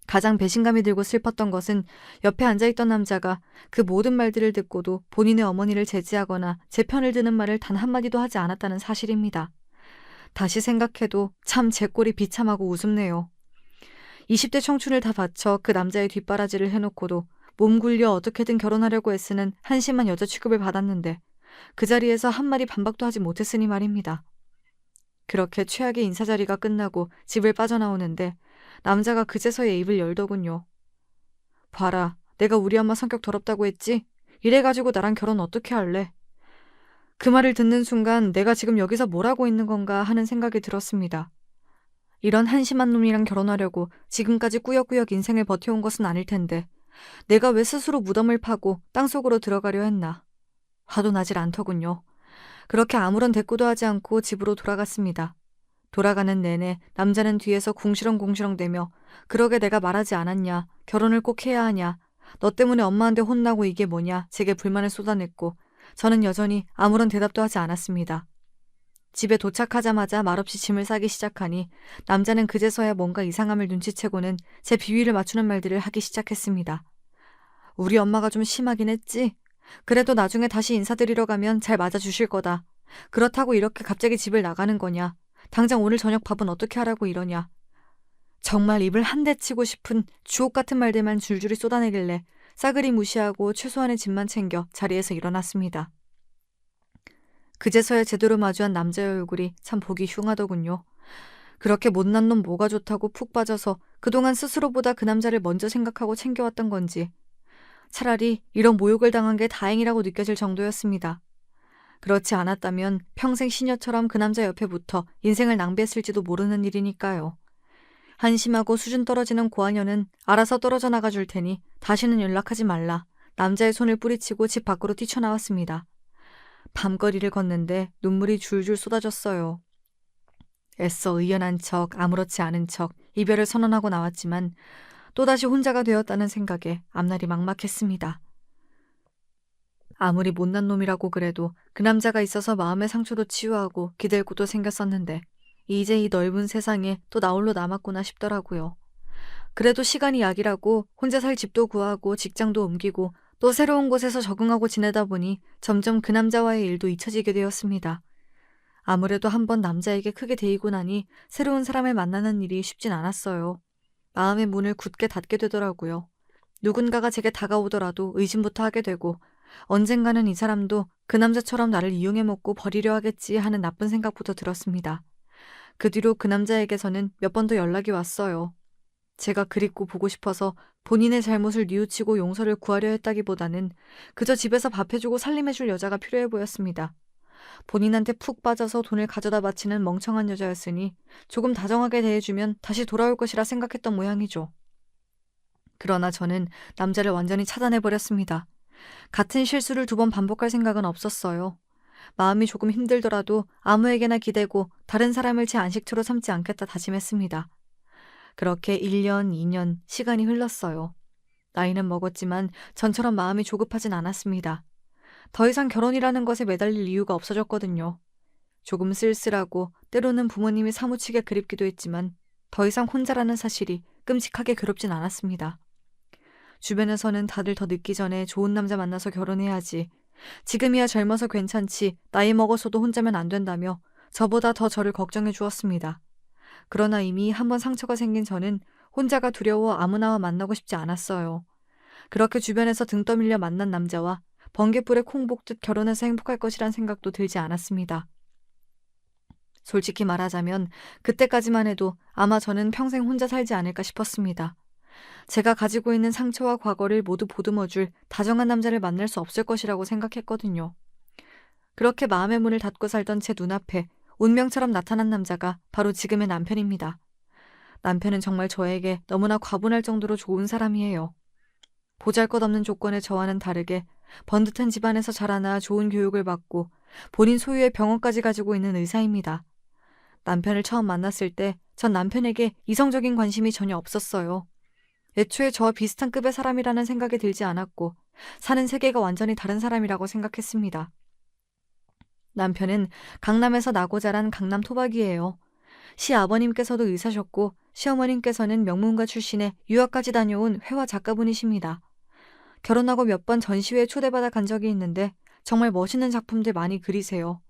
가장 배신감이 들고 슬펐던 것은 옆에 앉아있던 남자가 그 모든 말들을 듣고도 본인의 어머니를 제지하거나 제 편을 드는 말을 단 한마디도 하지 않았다는 사실입니다. 다시 생각해도 참 제 꼴이 비참하고 우습네요. 20대 청춘을 다 바쳐 그 남자의 뒷바라지를 해놓고도 몸 굴려 어떻게든 결혼하려고 애쓰는 한심한 여자 취급을 받았는데 그 자리에서 한마디 반박도 하지 못했으니 말입니다. 그렇게 최악의 인사자리가 끝나고 집을 빠져나오는데 남자가 그제서야 입을 열더군요. 봐라, 내가 우리 엄마 성격 더럽다고 했지? 이래가지고 나랑 결혼 어떻게 할래? 그 말을 듣는 순간 내가 지금 여기서 뭘 하고 있는 건가 하는 생각이 들었습니다. 이런 한심한 놈이랑 결혼하려고 지금까지 꾸역꾸역 인생을 버텨온 것은 아닐 텐데 내가 왜 스스로 무덤을 파고 땅속으로 들어가려 했나. 화도 나질 않더군요. 그렇게 아무런 대꾸도 하지 않고 집으로 돌아갔습니다. 돌아가는 내내 남자는 뒤에서 궁시렁궁시렁대며 그러게 내가 말하지 않았냐, 결혼을 꼭 해야 하냐, 너 때문에 엄마한테 혼나고 이게 뭐냐 제게 불만을 쏟아냈고 저는 여전히 아무런 대답도 하지 않았습니다. 집에 도착하자마자 말없이 짐을 싸기 시작하니 남자는 그제서야 뭔가 이상함을 눈치채고는 제 비위를 맞추는 말들을 하기 시작했습니다. 우리 엄마가 좀 심하긴 했지? 그래도 나중에 다시 인사드리러 가면 잘 맞아주실 거다. 그렇다고 이렇게 갑자기 집을 나가는 거냐? 당장 오늘 저녁 밥은 어떻게 하라고 이러냐? 정말 입을 한 대 치고 싶은 주옥 같은 말들만 줄줄이 쏟아내길래 싸그리 무시하고 최소한의 짐만 챙겨 자리에서 일어났습니다. 그제서야 제대로 마주한 남자의 얼굴이 참 보기 흉하더군요. 그렇게 못난 놈 뭐가 좋다고 푹 빠져서 그동안 스스로보다 그 남자를 먼저 생각하고 챙겨왔던 건지 차라리 이런 모욕을 당한 게 다행이라고 느껴질 정도였습니다. 그렇지 않았다면 평생 시녀처럼 그 남자 옆에 붙어 인생을 낭비했을지도 모르는 일이니까요. 한심하고 수준 떨어지는 고아녀는 알아서 떨어져 나가 줄 테니 다시는 연락하지 말라. 남자의 손을 뿌리치고 집 밖으로 뛰쳐나왔습니다. 밤거리를 걷는데 눈물이 줄줄 쏟아졌어요. 애써 의연한 척, 아무렇지 않은 척, 이별을 선언하고 나왔지만 또다시 혼자가 되었다는 생각에 앞날이 막막했습니다. 아무리 못난 놈이라고 그래도 그 남자가 있어서 마음의 상처도 치유하고 기댈 곳도 생겼었는데 이제 이 넓은 세상에 또 나 홀로 남았구나 싶더라고요. 그래도 시간이 약이라고 혼자 살 집도 구하고 직장도 옮기고 또 새로운 곳에서 적응하고 지내다 보니 점점 그 남자와의 일도 잊혀지게 되었습니다. 아무래도 한번 남자에게 크게 데이고 나니 새로운 사람을 만나는 일이 쉽진 않았어요. 마음의 문을 굳게 닫게 되더라고요. 누군가가 제게 다가오더라도 의심부터 하게 되고 언젠가는 이 사람도 그 남자처럼 나를 이용해 먹고 버리려 하겠지 하는 나쁜 생각부터 들었습니다. 그 뒤로 그 남자에게서는 몇 번 더 연락이 왔어요. 제가 그립고 보고 싶어서 본인의 잘못을 뉘우치고 용서를 구하려 했다기보다는 그저 집에서 밥 해주고 살림해줄 여자가 필요해 보였습니다. 본인한테 푹 빠져서 돈을 가져다 바치는 멍청한 여자였으니 조금 다정하게 대해주면 다시 돌아올 것이라 생각했던 모양이죠. 그러나 저는 남자를 완전히 차단해버렸습니다. 같은 실수를 2번 반복할 생각은 없었어요. 마음이 조금 힘들더라도 아무에게나 기대고 다른 사람을 제 안식처로 삼지 않겠다 다짐했습니다. 그렇게 1년, 2년 시간이 흘렀어요. 나이는 먹었지만 전처럼 마음이 조급하진 않았습니다. 더 이상 결혼이라는 것에 매달릴 이유가 없어졌거든요. 조금 쓸쓸하고 때로는 부모님이 사무치게 그립기도 했지만 더 이상 혼자라는 사실이 끔찍하게 괴롭진 않았습니다. 주변에서는 다들 더 늦기 전에 좋은 남자 만나서 결혼해야지. 지금이야 젊어서 괜찮지. 나이 먹어서도 혼자면 안 된다며 저보다 더 저를 걱정해 주었습니다. 그러나 이미 한번 상처가 생긴 저는 혼자가 두려워 아무나와 만나고 싶지 않았어요. 그렇게 주변에서 등 떠밀려 만난 남자와 번갯불에 콩 볶듯 결혼해서 행복할 것이란 생각도 들지 않았습니다. 솔직히 말하자면 그때까지만 해도 아마 저는 평생 혼자 살지 않을까 싶었습니다. 제가 가지고 있는 상처와 과거를 모두 보듬어줄 다정한 남자를 만날 수 없을 것이라고 생각했거든요. 그렇게 마음의 문을 닫고 살던 제 눈앞에 운명처럼 나타난 남자가 바로 지금의 남편입니다. 남편은 정말 저에게 너무나 과분할 정도로 좋은 사람이에요. 보잘것없는 조건의 저와는 다르게 번듯한 집안에서 자라나 좋은 교육을 받고 본인 소유의 병원까지 가지고 있는 의사입니다. 남편을 처음 만났을 때 전 남편에게 이성적인 관심이 전혀 없었어요. 애초에 저와 비슷한 급의 사람이라는 생각이 들지 않았고 사는 세계가 완전히 다른 사람이라고 생각했습니다. 남편은 강남에서 나고 자란 강남 토박이에요. 시아버님께서도 의사셨고 시어머님께서는 명문가 출신의 유학까지 다녀온 회화 작가분이십니다. 결혼하고 몇 번 전시회에 초대받아 간 적이 있는데 정말 멋있는 작품들 많이 그리세요.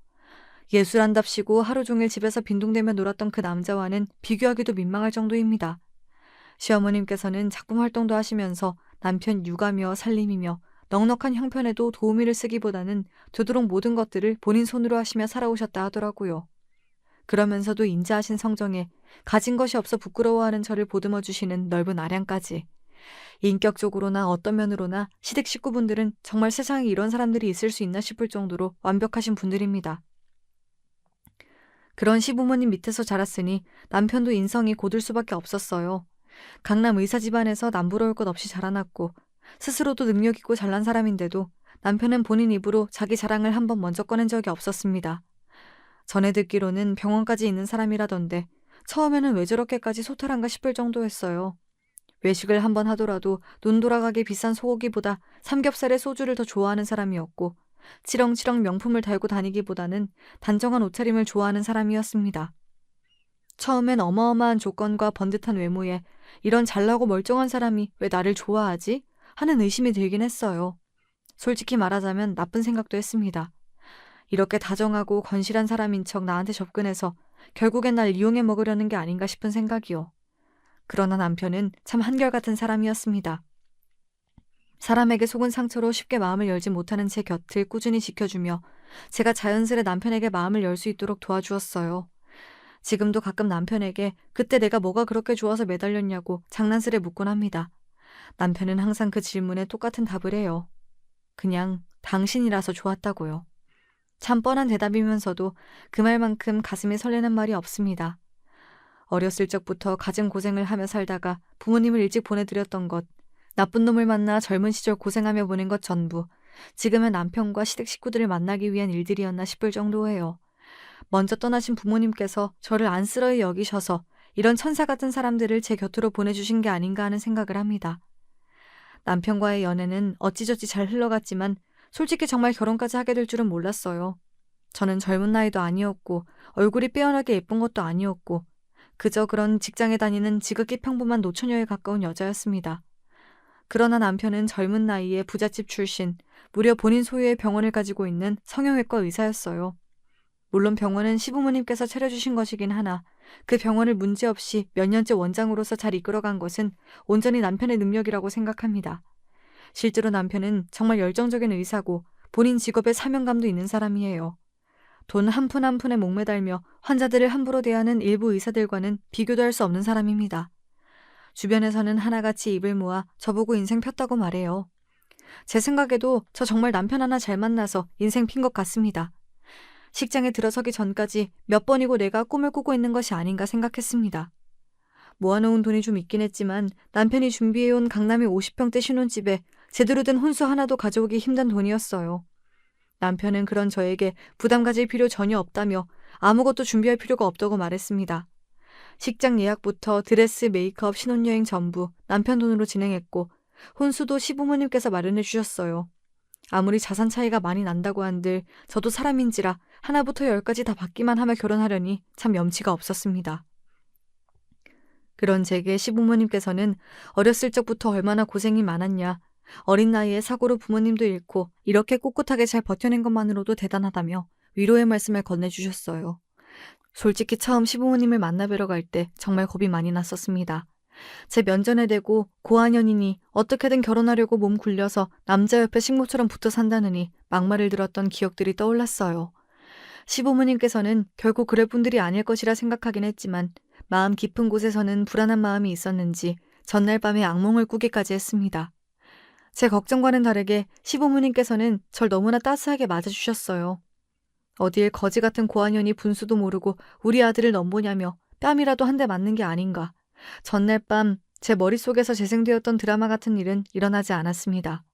예술한답시고 하루 종일 집에서 빈둥대며 놀았던 그 남자와는 비교하기도 민망할 정도입니다. 시어머님께서는 작품 활동도 하시면서 남편 육아며 살림이며 넉넉한 형편에도 도우미를 쓰기보다는 되도록 모든 것들을 본인 손으로 하시며 살아오셨다 하더라고요. 그러면서도 인자하신 성정에 가진 것이 없어 부끄러워하는 저를 보듬어 주시는 넓은 아량까지. 인격적으로나 어떤 면으로나 시댁 식구분들은 정말 세상에 이런 사람들이 있을 수 있나 싶을 정도로 완벽하신 분들입니다. 그런 시부모님 밑에서 자랐으니 남편도 인성이 고들 수밖에 없었어요. 강남 의사 집안에서 남부러울 것 없이 자라났고 스스로도 능력 있고 잘난 사람인데도 남편은 본인 입으로 자기 자랑을 한 번 먼저 꺼낸 적이 없었습니다. 전에 듣기로는 병원까지 있는 사람이라던데 처음에는 왜 저렇게까지 소탈한가 싶을 정도였어요. 외식을 한번 하더라도 눈 돌아가게 비싼 소고기보다 삼겹살에 소주를 더 좋아하는 사람이었고 치렁치렁 명품을 달고 다니기보다는 단정한 옷차림을 좋아하는 사람이었습니다. 처음엔 어마어마한 조건과 번듯한 외모에 이런 잘나고 멀쩡한 사람이 왜 나를 좋아하지? 하는 의심이 들긴 했어요. 솔직히 말하자면 나쁜 생각도 했습니다. 이렇게 다정하고 건실한 사람인 척 나한테 접근해서 결국엔 날 이용해 먹으려는 게 아닌가 싶은 생각이요. 그러나 남편은 참 한결같은 사람이었습니다. 사람에게 속은 상처로 쉽게 마음을 열지 못하는 제 곁을 꾸준히 지켜주며 제가 자연스레 남편에게 마음을 열 수 있도록 도와주었어요. 지금도 가끔 남편에게 그때 내가 뭐가 그렇게 좋아서 매달렸냐고 장난스레 묻곤 합니다. 남편은 항상 그 질문에 똑같은 답을 해요. 그냥 당신이라서 좋았다고요. 참 뻔한 대답이면서도 그 말만큼 가슴이 설레는 말이 없습니다. 어렸을 적부터 가진 고생을 하며 살다가 부모님을 일찍 보내드렸던 것, 나쁜 놈을 만나 젊은 시절 고생하며 보낸 것 전부 지금의 남편과 시댁 식구들을 만나기 위한 일들이었나 싶을 정도예요. 먼저 떠나신 부모님께서 저를 안쓰러이 여기셔서 이런 천사 같은 사람들을 제 곁으로 보내주신 게 아닌가 하는 생각을 합니다. 남편과의 연애는 어찌저찌 잘 흘러갔지만 솔직히 정말 결혼까지 하게 될 줄은 몰랐어요. 저는 젊은 나이도 아니었고 얼굴이 빼어나게 예쁜 것도 아니었고 그저 그런 직장에 다니는 지극히 평범한 노처녀에 가까운 여자였습니다. 그러나 남편은 젊은 나이에 부잣집 출신, 무려 본인 소유의 병원을 가지고 있는 성형외과 의사였어요. 물론 병원은 시부모님께서 차려주신 것이긴 하나 그 병원을 문제없이 몇 년째 원장으로서 잘 이끌어간 것은 온전히 남편의 능력이라고 생각합니다. 실제로 남편은 정말 열정적인 의사고 본인 직업에 사명감도 있는 사람이에요. 돈 한 푼 한 푼에 목매달며 환자들을 함부로 대하는 일부 의사들과는 비교도 할 수 없는 사람입니다. 주변에서는 하나같이 입을 모아 저보고 인생 폈다고 말해요. 제 생각에도 저 정말 남편 하나 잘 만나서 인생 핀 것 같습니다. 식장에 들어서기 전까지 몇 번이고 내가 꿈을 꾸고 있는 것이 아닌가 생각했습니다. 모아놓은 돈이 좀 있긴 했지만 남편이 준비해온 강남의 50평대 신혼집에 제대로 된 혼수 하나도 가져오기 힘든 돈이었어요. 남편은 그런 저에게 부담 가질 필요 전혀 없다며 아무것도 준비할 필요가 없다고 말했습니다. 식장 예약부터 드레스, 메이크업, 신혼여행 전부 남편 돈으로 진행했고 혼수도 시부모님께서 마련해 주셨어요. 아무리 자산 차이가 많이 난다고 한들 저도 사람인지라 하나부터 열까지 다 받기만 하며 결혼하려니 참 염치가 없었습니다. 그런 제게 시부모님께서는 어렸을 적부터 얼마나 고생이 많았냐, 어린 나이에 사고로 부모님도 잃고 이렇게 꿋꿋하게 잘 버텨낸 것만으로도 대단하다며 위로의 말씀을 건네주셨어요. 솔직히 처음 시부모님을 만나뵈러 갈 때 정말 겁이 많이 났었습니다. 제 면전에 대고 고아년이니 어떻게든 결혼하려고 몸 굴려서 남자 옆에 식모처럼 붙어 산다느니 막말을 들었던 기억들이 떠올랐어요. 시부모님께서는 결국 그럴 분들이 아닐 것이라 생각하긴 했지만 마음 깊은 곳에서는 불안한 마음이 있었는지 전날 밤에 악몽을 꾸기까지 했습니다. 제 걱정과는 다르게 시부모님께서는 절 너무나 따스하게 맞아주셨어요. 어디에 거지 같은 고아년이 분수도 모르고 우리 아들을 넘보냐며 뺨이라도 한 대 맞는 게 아닌가. 전날 밤 제 머릿속에서 재생되었던 드라마 같은 일은 일어나지 않았습니다.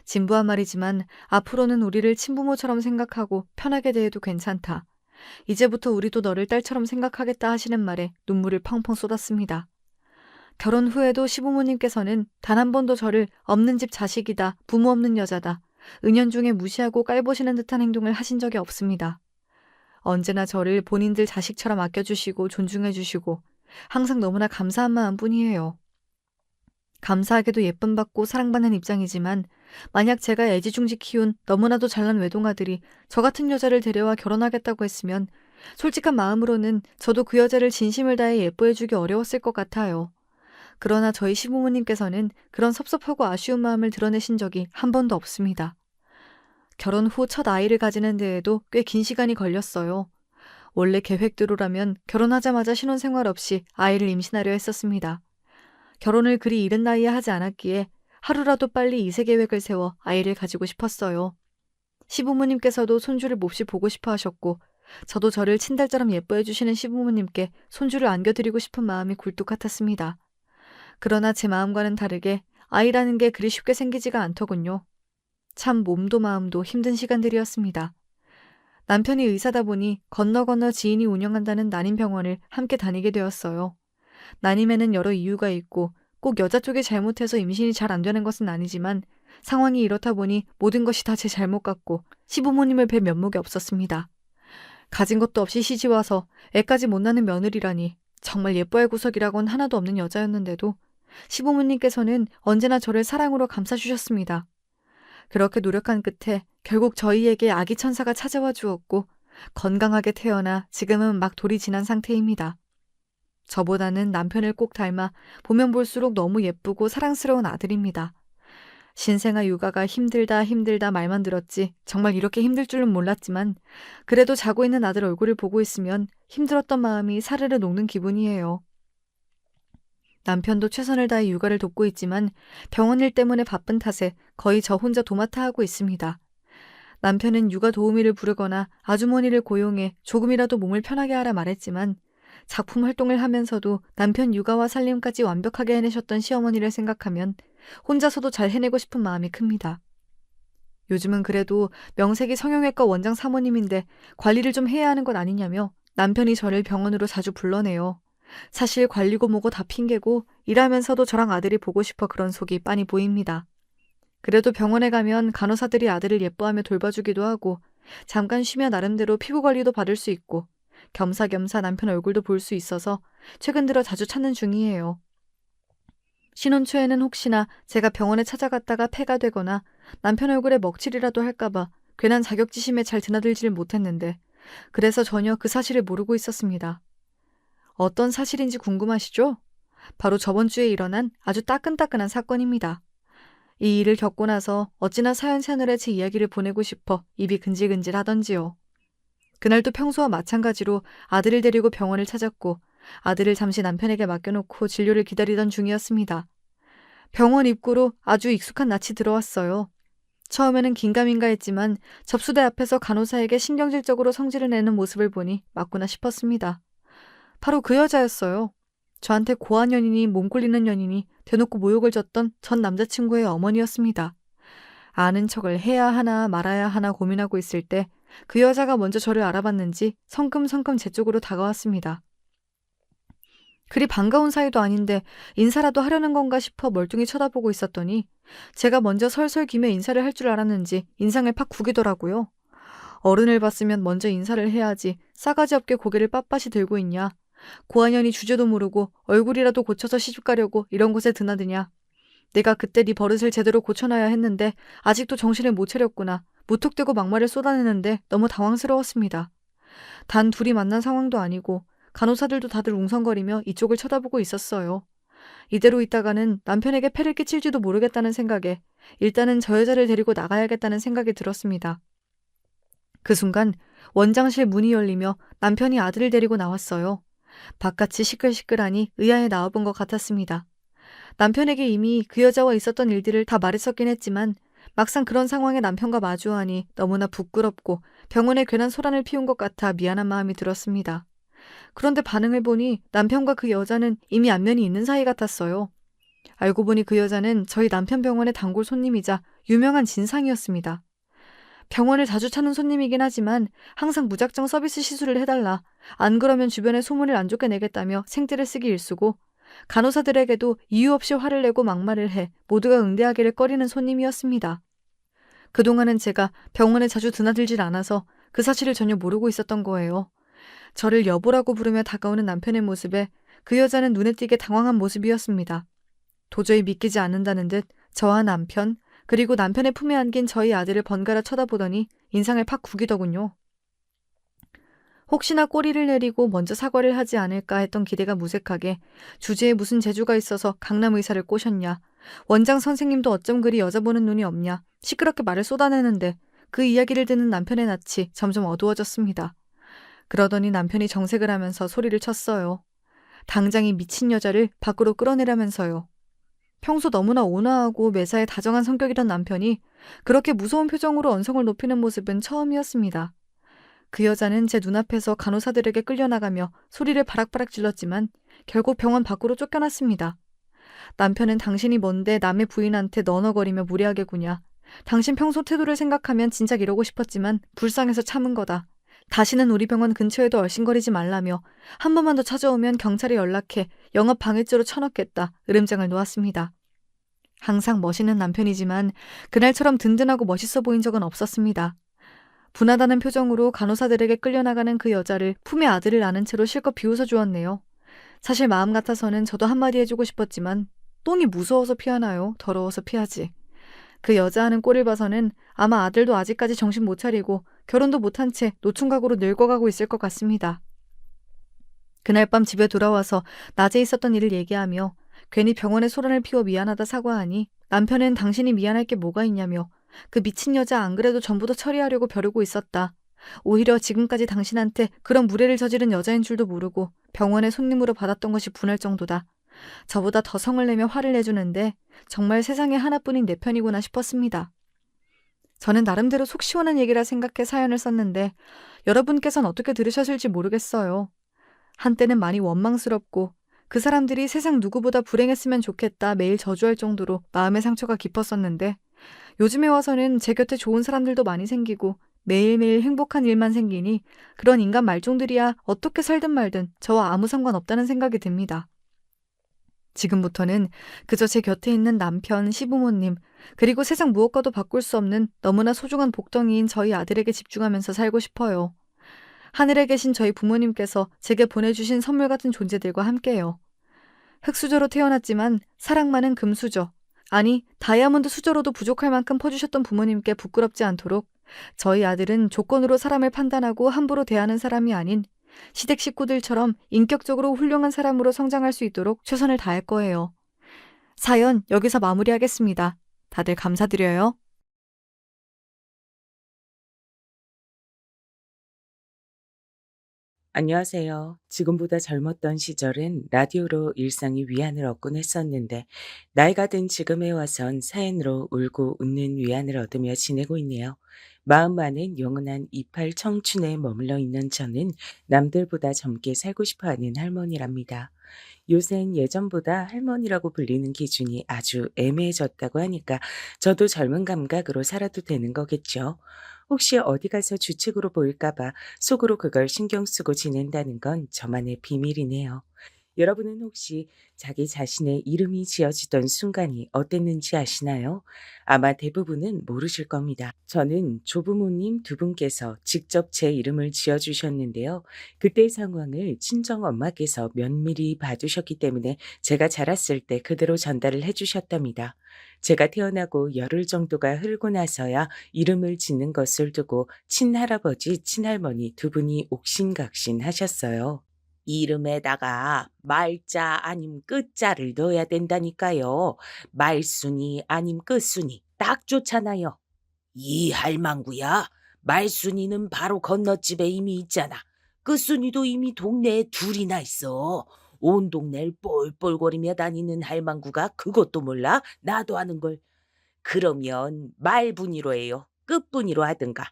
진부한 말이지만 앞으로는 우리를 친부모처럼 생각하고 편하게 대해도 괜찮다. 이제부터 우리도 너를 딸처럼 생각하겠다 하시는 말에 눈물을 펑펑 쏟았습니다. 결혼 후에도 시부모님께서는 단 한 번도 저를 없는 집 자식이다, 부모 없는 여자다, 은연중에 무시하고 깔보시는 듯한 행동을 하신 적이 없습니다. 언제나 저를 본인들 자식처럼 아껴주시고 존중해주시고 항상 너무나 감사한 마음뿐이에요. 감사하게도 예쁨 받고 사랑받는 입장이지만 만약 제가 애지중지 키운 너무나도 잘난 외동아들이 저 같은 여자를 데려와 결혼하겠다고 했으면 솔직한 마음으로는 저도 그 여자를 진심을 다해 예뻐해주기 어려웠을 것 같아요. 그러나 저희 시부모님께서는 그런 섭섭하고 아쉬운 마음을 드러내신 적이 한 번도 없습니다. 결혼 후 첫 아이를 가지는 데에도 꽤 긴 시간이 걸렸어요. 원래 계획대로라면 결혼하자마자 신혼생활 없이 아이를 임신하려 했었습니다. 결혼을 그리 이른 나이에 하지 않았기에 하루라도 빨리 이세 계획을 세워 아이를 가지고 싶었어요. 시부모님께서도 손주를 몹시 보고 싶어 하셨고 저도 저를 친달처럼 예뻐해 주시는 시부모님께 손주를 안겨드리고 싶은 마음이 굴뚝 같았습니다. 그러나 제 마음과는 다르게 아이라는 게 그리 쉽게 생기지가 않더군요. 참 몸도 마음도 힘든 시간들이었습니다. 남편이 의사다 보니 건너 지인이 운영한다는 난임병원을 함께 다니게 되었어요. 난임에는 여러 이유가 있고 꼭 여자 쪽이 잘못해서 임신이 잘 안 되는 것은 아니지만 상황이 이렇다 보니 모든 것이 다 제 잘못 같고 시부모님을 뵐 면목이 없었습니다. 가진 것도 없이 시집와서 애까지 못 낳는 며느리라니 정말 예뻐할 구석이라곤 하나도 없는 여자였는데도 시부모님께서는 언제나 저를 사랑으로 감싸주셨습니다. 그렇게 노력한 끝에 결국 저희에게 아기 천사가 찾아와 주었고 건강하게 태어나 지금은 막 돌이 지난 상태입니다. 저보다는 남편을 꼭 닮아 보면 볼수록 너무 예쁘고 사랑스러운 아들입니다. 신생아 육아가 힘들다 말만 들었지 정말 이렇게 힘들 줄은 몰랐지만 그래도 자고 있는 아들 얼굴을 보고 있으면 힘들었던 마음이 사르르 녹는 기분이에요. 남편도 최선을 다해 육아를 돕고 있지만 병원 일 때문에 바쁜 탓에 거의 저 혼자 도맡아 하고 있습니다. 남편은 육아 도우미를 부르거나 아주머니를 고용해 조금이라도 몸을 편하게 하라 말했지만 작품 활동을 하면서도 남편 육아와 살림까지 완벽하게 해내셨던 시어머니를 생각하면 혼자서도 잘 해내고 싶은 마음이 큽니다. 요즘은 그래도 명색이 성형외과 원장 사모님인데 관리를 좀 해야 하는 것 아니냐며 남편이 저를 병원으로 자주 불러내요. 사실 관리고 뭐고 다 핑계고 일하면서도 저랑 아들이 보고 싶어 그런 속이 빤히 보입니다. 그래도 병원에 가면 간호사들이 아들을 예뻐하며 돌봐주기도 하고 잠깐 쉬며 나름대로 피부 관리도 받을 수 있고 겸사겸사 남편 얼굴도 볼 수 있어서 최근 들어 자주 찾는 중이에요. 신혼 초에는 혹시나 제가 병원에 찾아갔다가 폐가 되거나 남편 얼굴에 먹칠이라도 할까봐 괜한 자격지심에 잘 드나들지를 못했는데 그래서 전혀 그 사실을 모르고 있었습니다. 어떤 사실인지 궁금하시죠? 바로 저번 주에 일어난 아주 따끈따끈한 사건입니다. 이 일을 겪고 나서 어찌나 사연 채널에 제 이야기를 보내고 싶어 입이 근질근질 하던지요. 그날도 평소와 마찬가지로 아들을 데리고 병원을 찾았고 아들을 잠시 남편에게 맡겨놓고 진료를 기다리던 중이었습니다. 병원 입구로 아주 익숙한 낯이 들어왔어요. 처음에는 긴가민가 했지만 접수대 앞에서 간호사에게 신경질적으로 성질을 내는 모습을 보니 맞구나 싶었습니다. 바로 그 여자였어요. 저한테 고한 연인이 몸굴리는 연인이 대놓고 모욕을 줬던 전 남자친구의 어머니였습니다. 아는 척을 해야 하나 말아야 하나 고민하고 있을 때 그 여자가 먼저 저를 알아봤는지 성큼성큼 제 쪽으로 다가왔습니다. 그리 반가운 사이도 아닌데 인사라도 하려는 건가 싶어 멀뚱히 쳐다보고 있었더니 제가 먼저 설설기며 인사를 할 줄 알았는지 인상을 팍 구기더라고요. 어른을 봤으면 먼저 인사를 해야지 싸가지 없게 고개를 빳빳이 들고 있냐. 고한연이 주제도 모르고 얼굴이라도 고쳐서 시집가려고 이런 곳에 드나드냐. 내가 그때 네 버릇을 제대로 고쳐놔야 했는데 아직도 정신을 못 차렸구나. 무턱대고 막말을 쏟아내는데 너무 당황스러웠습니다. 단 둘이 만난 상황도 아니고 간호사들도 다들 웅성거리며 이쪽을 쳐다보고 있었어요. 이대로 있다가는 남편에게 폐를 끼칠지도 모르겠다는 생각에 일단은 저 여자를 데리고 나가야겠다는 생각이 들었습니다. 그 순간 원장실 문이 열리며 남편이 아들을 데리고 나왔어요. 바깥이 시끌시끌하니 의아해 나와본 것 같았습니다. 남편에게 이미 그 여자와 있었던 일들을 다 말했었긴 했지만 막상 그런 상황에 남편과 마주하니 너무나 부끄럽고 병원에 괜한 소란을 피운 것 같아 미안한 마음이 들었습니다. 그런데 반응을 보니 남편과 그 여자는 이미 안면이 있는 사이 같았어요. 알고 보니 그 여자는 저희 남편 병원의 단골 손님이자 유명한 진상이었습니다. 병원을 자주 찾는 손님이긴 하지만 항상 무작정 서비스 시술을 해달라. 안 그러면 주변에 소문을 안 좋게 내겠다며 생떼를 쓰기 일쑤고 간호사들에게도 이유 없이 화를 내고 막말을 해 모두가 응대하기를 꺼리는 손님이었습니다. 그동안은 제가 병원에 자주 드나들질 않아서 그 사실을 전혀 모르고 있었던 거예요. 저를 여보라고 부르며 다가오는 남편의 모습에 그 여자는 눈에 띄게 당황한 모습이었습니다. 도저히 믿기지 않는다는 듯 저와 남편, 그리고 남편의 품에 안긴 저희 아들을 번갈아 쳐다보더니 인상을 팍 구기더군요. 혹시나 꼬리를 내리고 먼저 사과를 하지 않을까 했던 기대가 무색하게 주제에 무슨 재주가 있어서 강남 의사를 꼬셨냐. 원장 선생님도 어쩜 그리 여자 보는 눈이 없냐. 시끄럽게 말을 쏟아내는데 그 이야기를 듣는 남편의 낯이 점점 어두워졌습니다. 그러더니 남편이 정색을 하면서 소리를 쳤어요. 당장 이 미친 여자를 밖으로 끌어내라면서요. 평소 너무나 온화하고 매사에 다정한 성격이던 남편이 그렇게 무서운 표정으로 언성을 높이는 모습은 처음이었습니다. 그 여자는 제 눈앞에서 간호사들에게 끌려나가며 소리를 바락바락 질렀지만 결국 병원 밖으로 쫓겨났습니다. 남편은 당신이 뭔데 남의 부인한테 너너거리며 무례하게 구냐. 당신 평소 태도를 생각하면 진작 이러고 싶었지만 불쌍해서 참은 거다. 다시는 우리 병원 근처에도 얼씬거리지 말라며 한 번만 더 찾아오면 경찰에 연락해 영업 방해죄로 쳐넣겠다. 으름장을 놓았습니다. 항상 멋있는 남편이지만 그날처럼 든든하고 멋있어 보인 적은 없었습니다. 분하다는 표정으로 간호사들에게 끌려나가는 그 여자를 품에 아들을 안은 채로 실컷 비웃어 주었네요. 사실 마음 같아서는 저도 한마디 해주고 싶었지만 똥이 무서워서 피하나요? 더러워서 피하지. 그 여자하는 꼴을 봐서는 아마 아들도 아직까지 정신 못 차리고 결혼도 못한 채 노총각으로 늙어가고 있을 것 같습니다. 그날 밤 집에 돌아와서 낮에 있었던 일을 얘기하며 괜히 병원에 소란을 피워 미안하다 사과하니 남편은 당신이 미안할 게 뭐가 있냐며 그 미친 여자 안 그래도 전부 다 처리하려고 벼르고 있었다. 오히려 지금까지 당신한테 그런 무례를 저지른 여자인 줄도 모르고 병원에 손님으로 받았던 것이 분할 정도다. 저보다 더 성을 내며 화를 내주는데 정말 세상에 하나뿐인 내 편이구나 싶었습니다. 저는 나름대로 속 시원한 얘기라 생각해 사연을 썼는데 여러분께선 어떻게 들으셨을지 모르겠어요. 한때는 많이 원망스럽고 그 사람들이 세상 누구보다 불행했으면 좋겠다 매일 저주할 정도로 마음의 상처가 깊었었는데 요즘에 와서는 제 곁에 좋은 사람들도 많이 생기고 매일매일 행복한 일만 생기니 그런 인간 말종들이야 어떻게 살든 말든 저와 아무 상관없다는 생각이 듭니다. 지금부터는 그저 제 곁에 있는 남편, 시부모님, 그리고 세상 무엇과도 바꿀 수 없는 너무나 소중한 복덩이인 저희 아들에게 집중하면서 살고 싶어요. 하늘에 계신 저희 부모님께서 제게 보내주신 선물 같은 존재들과 함께요. 흙수저로 태어났지만 사랑 많은 금수저, 아니 다이아몬드 수저로도 부족할 만큼 퍼주셨던 부모님께 부끄럽지 않도록 저희 아들은 조건으로 사람을 판단하고 함부로 대하는 사람이 아닌 시댁 식구들처럼 인격적으로 훌륭한 사람으로 성장할 수 있도록 최선을 다할 거예요. 사연 여기서 마무리하겠습니다. 다들 감사드려요. 안녕하세요. 지금보다 젊었던 시절은 라디오로 일상의 위안을 얻곤 했었는데, 나이가 든 지금에 와선 사연으로 울고 웃는 위안을 얻으며 지내고 있네요. 마음만은 영원한 이팔 청춘에 머물러 있는 저는 남들보다 젊게 살고 싶어 하는 할머니랍니다. 요샌 예전보다 할머니라고 불리는 기준이 아주 애매해졌다고 하니까 저도 젊은 감각으로 살아도 되는 거겠죠. 혹시 어디 가서 주책으로 보일까 봐 속으로 그걸 신경 쓰고 지낸다는 건 저만의 비밀이네요. 여러분은 혹시 자기 자신의 이름이 지어지던 순간이 어땠는지 아시나요? 아마 대부분은 모르실 겁니다. 저는 조부모님 두 분께서 직접 제 이름을 지어주셨는데요. 그때 상황을 친정 엄마께서 면밀히 봐두셨기 때문에 제가 자랐을 때 그대로 전달을 해주셨답니다. 제가 태어나고 열흘 정도가 흐르고 나서야 이름을 짓는 것을 두고 친할아버지, 친할머니 두 분이 옥신각신 하셨어요. 이름에다가 말자 아님 끝자를 넣어야 된다니까요. 말순이 아님 끝순이 딱 좋잖아요. 이 할망구야. 말순이는 바로 건너집에 이미 있잖아. 끝순이도 이미 동네에 둘이나 있어. 온 동네를 꼴꼴거리며 다니는 할망구가 그것도 몰라? 나도 아는 걸. 그러면 말분이로 해요. 끝분이로 하든가.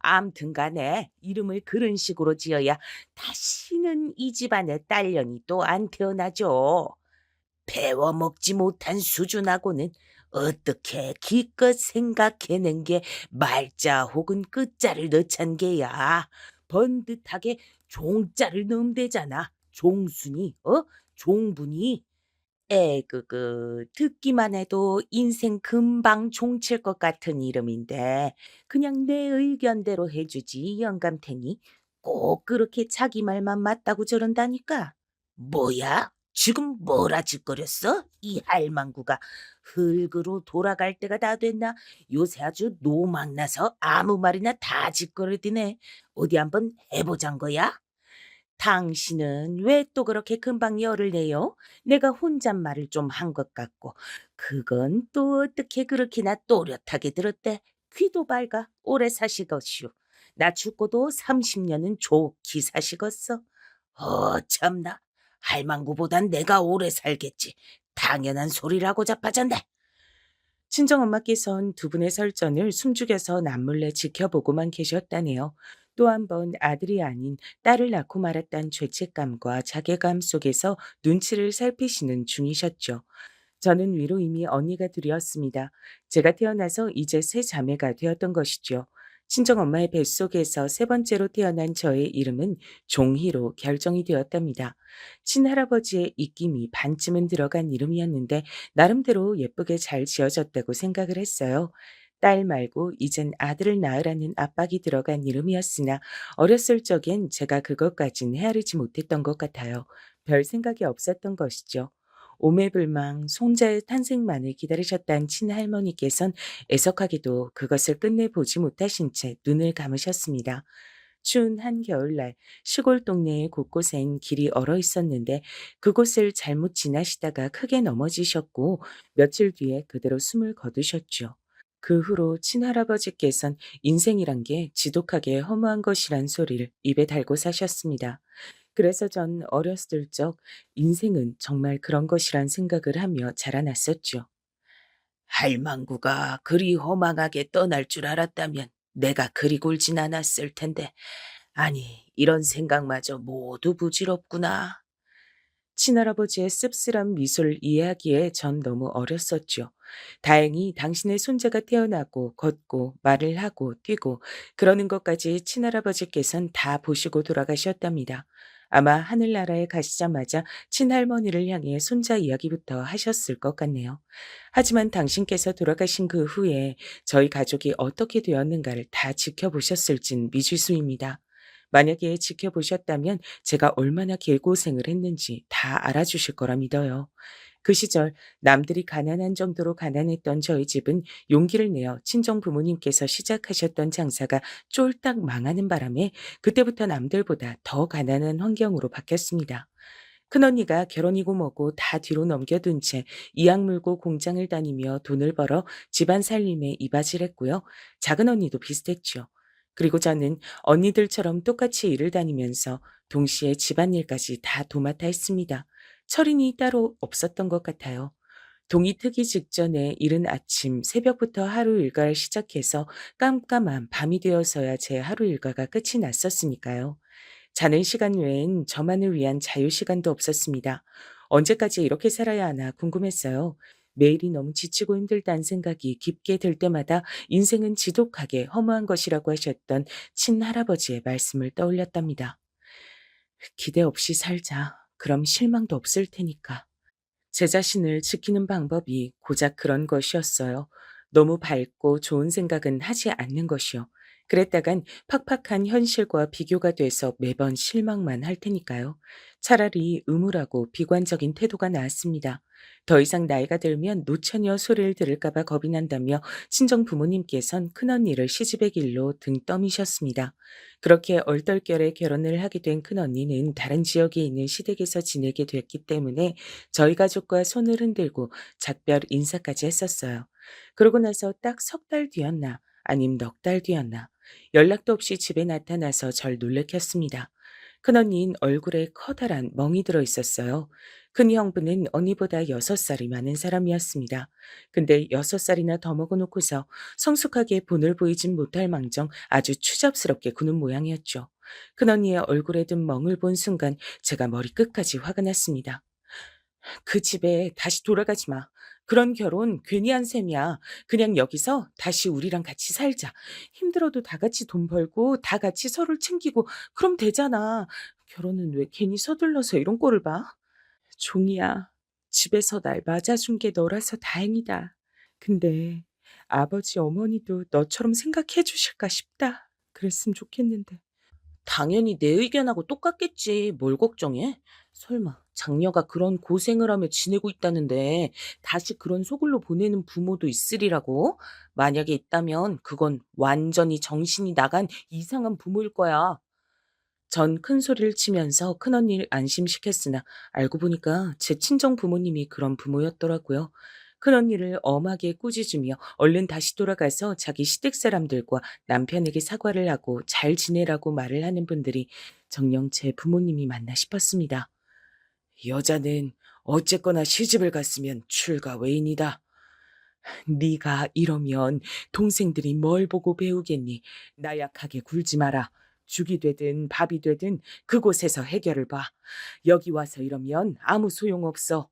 암튼 간에 이름을 그런 식으로 지어야 다시는 이 집안에 딸년이 또 안 태어나죠. 배워 먹지 못한 수준하고는 어떻게 기껏 생각해낸 게 말자 혹은 끝자를 넣잔 게야. 번듯하게 종자를 넣으면 되잖아. 종순이, 종분이. 듣기만 해도 인생 금방 종칠 것 같은 이름인데 그냥 내 의견대로 해주지 영감탱이. 꼭 그렇게 자기 말만 맞다고 저런다니까. 뭐야? 지금 뭐라 짓거렸어? 이 할망구가 흙으로 돌아갈 때가 다 됐나? 요새 아주 노망나서 아무 말이나 다 짓거리네. 어디 한번 해보잔 거야? 당신은 왜 또 그렇게 금방 열을 내요? 내가 혼잣말을 좀 한 것 같고, 그건 또 어떻게 그렇게나 또렷하게 들었대? 귀도 밝아, 오래 사시겄슈. 나 죽고도 30년은 좋게 사시겄어. 참나. 할망구보단 내가 오래 살겠지. 당연한 소리라고 자빠졌네. 친정엄마께선 두 분의 설전을 숨죽여서 남몰래 지켜보고만 계셨다네요. 또 한 번 아들이 아닌 딸을 낳고 말았단 죄책감과 자괴감 속에서 눈치를 살피시는 중이셨죠. 저는 위로 이미 언니가 둘이었습니다. 제가 태어나서 이제 세 자매가 되었던 것이죠. 친정엄마의 뱃속에서 세 번째로 태어난 저의 이름은 종희로 결정이 되었답니다. 친할아버지의 입김이 반쯤은 들어간 이름이었는데 나름대로 예쁘게 잘 지어졌다고 생각을 했어요. 딸 말고 이젠 아들을 낳으라는 압박이 들어간 이름이었으나 어렸을 적엔 제가 그것까진 헤아리지 못했던 것 같아요. 별 생각이 없었던 것이죠. 오매불망 손자의 탄생만을 기다리셨던 친할머니께선 애석하게도 그것을 끝내 보지 못하신 채 눈을 감으셨습니다. 추운 한겨울날 시골 동네의 곳곳엔 길이 얼어 있었는데 그곳을 잘못 지나시다가 크게 넘어지셨고 며칠 뒤에 그대로 숨을 거두셨죠. 그 후로 친할아버지께선 인생이란 게 지독하게 허무한 것이란 소리를 입에 달고 사셨습니다. 그래서 전 어렸을 적 인생은 정말 그런 것이란 생각을 하며 자라났었죠. 할망구가 그리 허망하게 떠날 줄 알았다면 내가 그리 굴진 않았을 텐데. 아니, 이런 생각마저 모두 부질없구나. 친할아버지의 씁쓸한 미소를 이해하기에 전 너무 어렸었죠. 다행히 당신의 손자가 태어나고 걷고 말을 하고 뛰고 그러는 것까지 친할아버지께선 다 보시고 돌아가셨답니다. 아마 하늘나라에 가시자마자 친할머니를 향해 손자 이야기부터 하셨을 것 같네요. 하지만 당신께서 돌아가신 그 후에 저희 가족이 어떻게 되었는가를 다 지켜보셨을진 미지수입니다. 만약에 지켜보셨다면 제가 얼마나 개고생을 했는지 다 알아주실 거라 믿어요. 그 시절 남들이 가난한 정도로 가난했던 저희 집은 용기를 내어 친정 부모님께서 시작하셨던 장사가 쫄딱 망하는 바람에 그때부터 남들보다 더 가난한 환경으로 바뀌었습니다. 큰언니가 결혼이고 뭐고 다 뒤로 넘겨둔 채 이악 물고 공장을 다니며 돈을 벌어 집안 살림에 이바지했고요. 작은 언니도 비슷했죠. 그리고 저는 언니들처럼 똑같이 일을 다니면서 동시에 집안일까지 다 도맡아 했습니다. 철인이 따로 없었던 것 같아요. 동이 트기 직전에 이른 아침 새벽부터 하루 일과를 시작해서 깜깜한 밤이 되어서야 제 하루 일과가 끝이 났었으니까요. 자는 시간 외엔 저만을 위한 자유 시간도 없었습니다. 언제까지 이렇게 살아야 하나 궁금했어요. 매일이 너무 지치고 힘들다는 생각이 깊게 들 때마다 인생은 지독하게 허무한 것이라고 하셨던 친할아버지의 말씀을 떠올렸답니다. 기대 없이 살자. 그럼 실망도 없을 테니까. 제 자신을 지키는 방법이 고작 그런 것이었어요. 너무 밝고 좋은 생각은 하지 않는 것이요. 그랬다간 팍팍한 현실과 비교가 돼서 매번 실망만 할 테니까요. 차라리 음울하고 비관적인 태도가 나았습니다. 더 이상 나이가 들면 노처녀 소리를 들을까봐 겁이 난다며 친정 부모님께선 큰언니를 시집의 길로 등 떠미셨습니다. 그렇게 얼떨결에 결혼을 하게 된 큰언니는 다른 지역에 있는 시댁에서 지내게 됐기 때문에 저희 가족과 손을 흔들고 작별 인사까지 했었어요. 그러고 나서 딱 석 달 뒤였나 아님 넉 달 뒤였나 연락도 없이 집에 나타나서 절 놀래켰습니다. 큰언니는 얼굴에 커다란 멍이 들어 있었어요. 큰 형부는 언니보다 6살이 많은 사람이었습니다. 근데 6살이나 더 먹어놓고서 성숙하게 본을 보이진 못할 망정 아주 추잡스럽게 구는 모양이었죠. 큰언니의 얼굴에 든 멍을 본 순간 제가 머리끝까지 화가 났습니다. 그 집에 다시 돌아가지 마. 그런 결혼 괜히 한 셈이야. 그냥 여기서 다시 우리랑 같이 살자. 힘들어도 다 같이 돈 벌고 다 같이 서로를 챙기고 그럼 되잖아. 결혼은 왜 괜히 서둘러서 이런 꼴을 봐? 종이야. 집에서 날 맞아준 게 너라서 다행이다. 근데 아버지 어머니도 너처럼 생각해 주실까 싶다. 그랬으면 좋겠는데. 당연히 내 의견하고 똑같겠지. 뭘 걱정해? 설마 장녀가 그런 고생을 하며 지내고 있다는데 다시 그런 소굴로 보내는 부모도 있으리라고? 만약에 있다면 그건 완전히 정신이 나간 이상한 부모일 거야. 전 큰 소리를 치면서 큰언니를 안심시켰으나 알고 보니까 제 친정 부모님이 그런 부모였더라고요. 큰언니를 엄하게 꾸짖으며 얼른 다시 돌아가서 자기 시댁 사람들과 남편에게 사과를 하고 잘 지내라고 말을 하는 분들이 정녕 제 부모님이 맞나 싶었습니다. 여자는 어쨌거나 시집을 갔으면 출가 외인이다. 네가 이러면 동생들이 뭘 보고 배우겠니? 나약하게 굴지 마라. 죽이 되든 밥이 되든 그곳에서 해결을 봐. 여기 와서 이러면 아무 소용없어.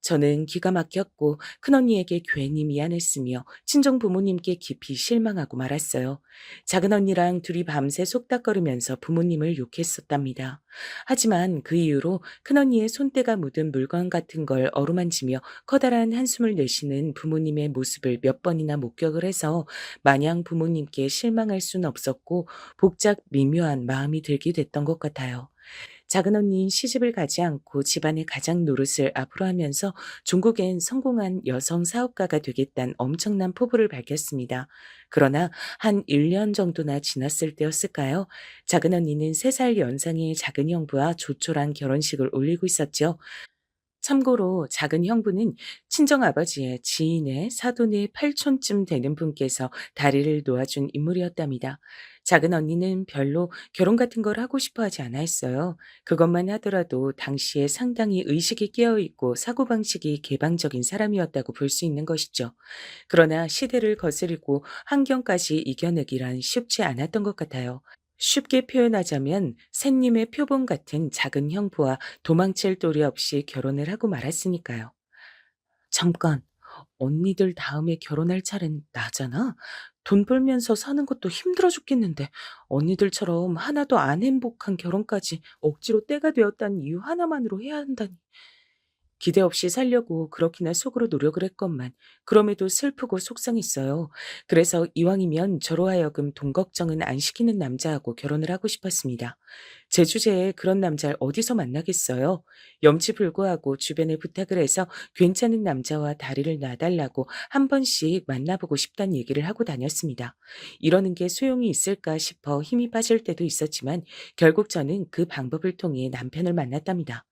저는 기가 막혔고 큰언니에게 괜히 미안했으며 친정 부모님께 깊이 실망하고 말았어요. 작은 언니랑 둘이 밤새 속닥거리면서 부모님을 욕했었답니다. 하지만 그 이후로 큰언니의 손때가 묻은 물건 같은 걸 어루만지며 커다란 한숨을 내쉬는 부모님의 모습을 몇 번이나 목격을 해서 마냥 부모님께 실망할 순 없었고 복잡 미묘한 마음이 들게 됐던 것 같아요. 작은 언니는 시집을 가지 않고 집안의 가장 노릇을 앞으로 하면서 종국엔 성공한 여성 사업가가 되겠다는 엄청난 포부를 밝혔습니다. 그러나 한 1년 정도나 지났을 때였을까요? 작은 언니는 3살 연상의 작은 형부와 조촐한 결혼식을 올리고 있었죠. 참고로 작은 형부는 친정아버지의 지인의 사돈의 팔촌쯤 되는 분께서 다리를 놓아준 인물이었답니다. 작은 언니는 별로 결혼 같은 걸 하고 싶어 하지 않아 했어요. 그것만 하더라도 당시에 상당히 의식이 깨어있고 사고방식이 개방적인 사람이었다고 볼 수 있는 것이죠. 그러나 시대를 거스르고 환경까지 이겨내기란 쉽지 않았던 것 같아요. 쉽게 표현하자면 샌님의 표본 같은 작은 형부와 도망칠 도리 없이 결혼을 하고 말았으니까요. 잠깐, 언니들 다음에 결혼할 차례는 나잖아? 돈 벌면서 사는 것도 힘들어 죽겠는데 언니들처럼 하나도 안 행복한 결혼까지 억지로 때가 되었다는 이유 하나만으로 해야 한다니. 기대 없이 살려고 그렇게나 속으로 노력을 했건만 그럼에도 슬프고 속상했어요. 그래서 이왕이면 저로 하여금 돈 걱정은 안 시키는 남자하고 결혼을 하고 싶었습니다. 제 주제에 그런 남자를 어디서 만나겠어요? 염치불구하고 주변에 부탁을 해서 괜찮은 남자와 다리를 놔달라고 한 번씩 만나보고 싶다는 얘기를 하고 다녔습니다. 이러는 게 소용이 있을까 싶어 힘이 빠질 때도 있었지만 결국 저는 그 방법을 통해 남편을 만났답니다.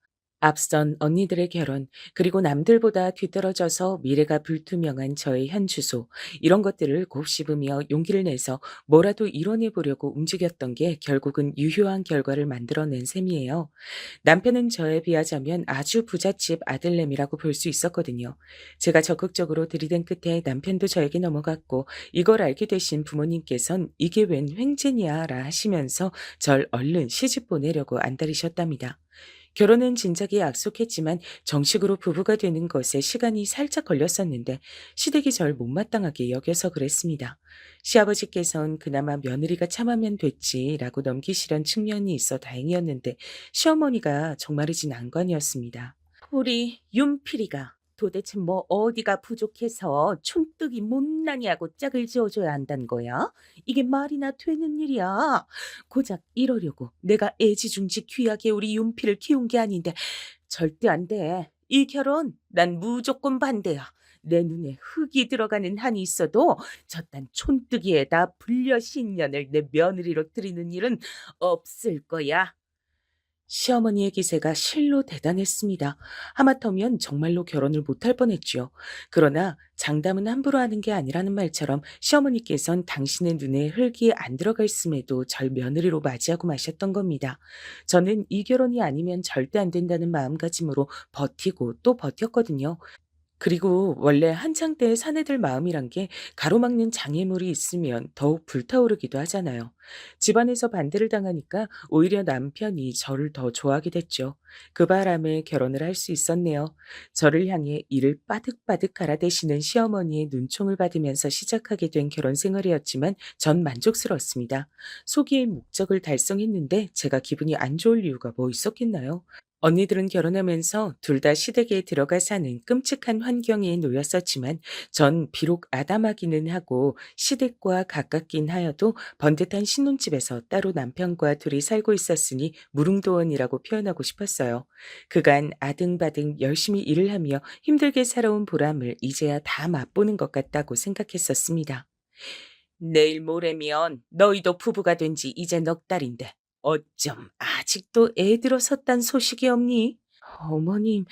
앞선 언니들의 결혼, 그리고 남들보다 뒤떨어져서 미래가 불투명한 저의 현 주소, 이런 것들을 곱씹으며 용기를 내서 뭐라도 이뤄내 보려고 움직였던 게 결국은 유효한 결과를 만들어낸 셈이에요. 남편은 저에 비하자면 아주 부잣집 아들내미라고 볼 수 있었거든요. 제가 적극적으로 들이댄 끝에 남편도 저에게 넘어갔고 이걸 알게 되신 부모님께선 이게 웬 횡재냐라 하시면서 절 얼른 시집 보내려고 안달이셨답니다. 결혼은 진작에 약속했지만 정식으로 부부가 되는 것에 시간이 살짝 걸렸었는데 시댁이 절 못마땅하게 여겨서 그랬습니다. 시아버지께선 그나마 며느리가 참으면 됐지라고 넘기시던 측면이 있어 다행이었는데 시어머니가 정말이지 난관이었습니다. 우리 윤필이가 도대체 뭐 어디가 부족해서 촌뜨기 못나냐고 짝을 지어줘야 한다는 거야? 이게 말이나 되는 일이야. 고작 이러려고 내가 애지중지 귀하게 우리 윤필을 키운 게 아닌데 절대 안 돼. 이 결혼 난 무조건 반대야. 내 눈에 흙이 들어가는 한이 있어도 저딴 촌뜨기에다 불려신년을 내 며느리로 들이는 일은 없을 거야. 시어머니의 기세가 실로 대단했습니다. 하마터면 정말로 결혼을 못할 뻔했지요. 그러나 장담은 함부로 하는 게 아니라는 말처럼 시어머니께선 당신의 눈에 흙이 안 들어가 있음에도 절 며느리로 맞이하고 마셨던 겁니다. 저는 이 결혼이 아니면 절대 안 된다는 마음가짐으로 버티고 또 버텼거든요. 그리고 원래 한창 때 사내들 마음이란 게 가로막는 장애물이 있으면 더욱 불타오르기도 하잖아요. 집안에서 반대를 당하니까 오히려 남편이 저를 더 좋아하게 됐죠. 그 바람에 결혼을 할 수 있었네요. 저를 향해 이를 빠득빠득 갈아대시는 시어머니의 눈총을 받으면서 시작하게 된 결혼 생활이었지만 전 만족스러웠습니다. 소기의 목적을 달성했는데 제가 기분이 안 좋을 이유가 뭐 있었겠나요? 언니들은 결혼하면서 둘 다 시댁에 들어가 사는 끔찍한 환경에 놓였었지만 전 비록 아담하기는 하고 시댁과 가깝긴 하여도 번듯한 신혼집에서 따로 남편과 둘이 살고 있었으니 무릉도원이라고 표현하고 싶었어요. 그간 아등바등 열심히 일을 하며 힘들게 살아온 보람을 이제야 다 맛보는 것 같다고 생각했었습니다. 내일 모레면 너희도 부부가 된지 이제 넉 달인데 어쩜 아직도 애 들어섰단 소식이 없니? 어머님,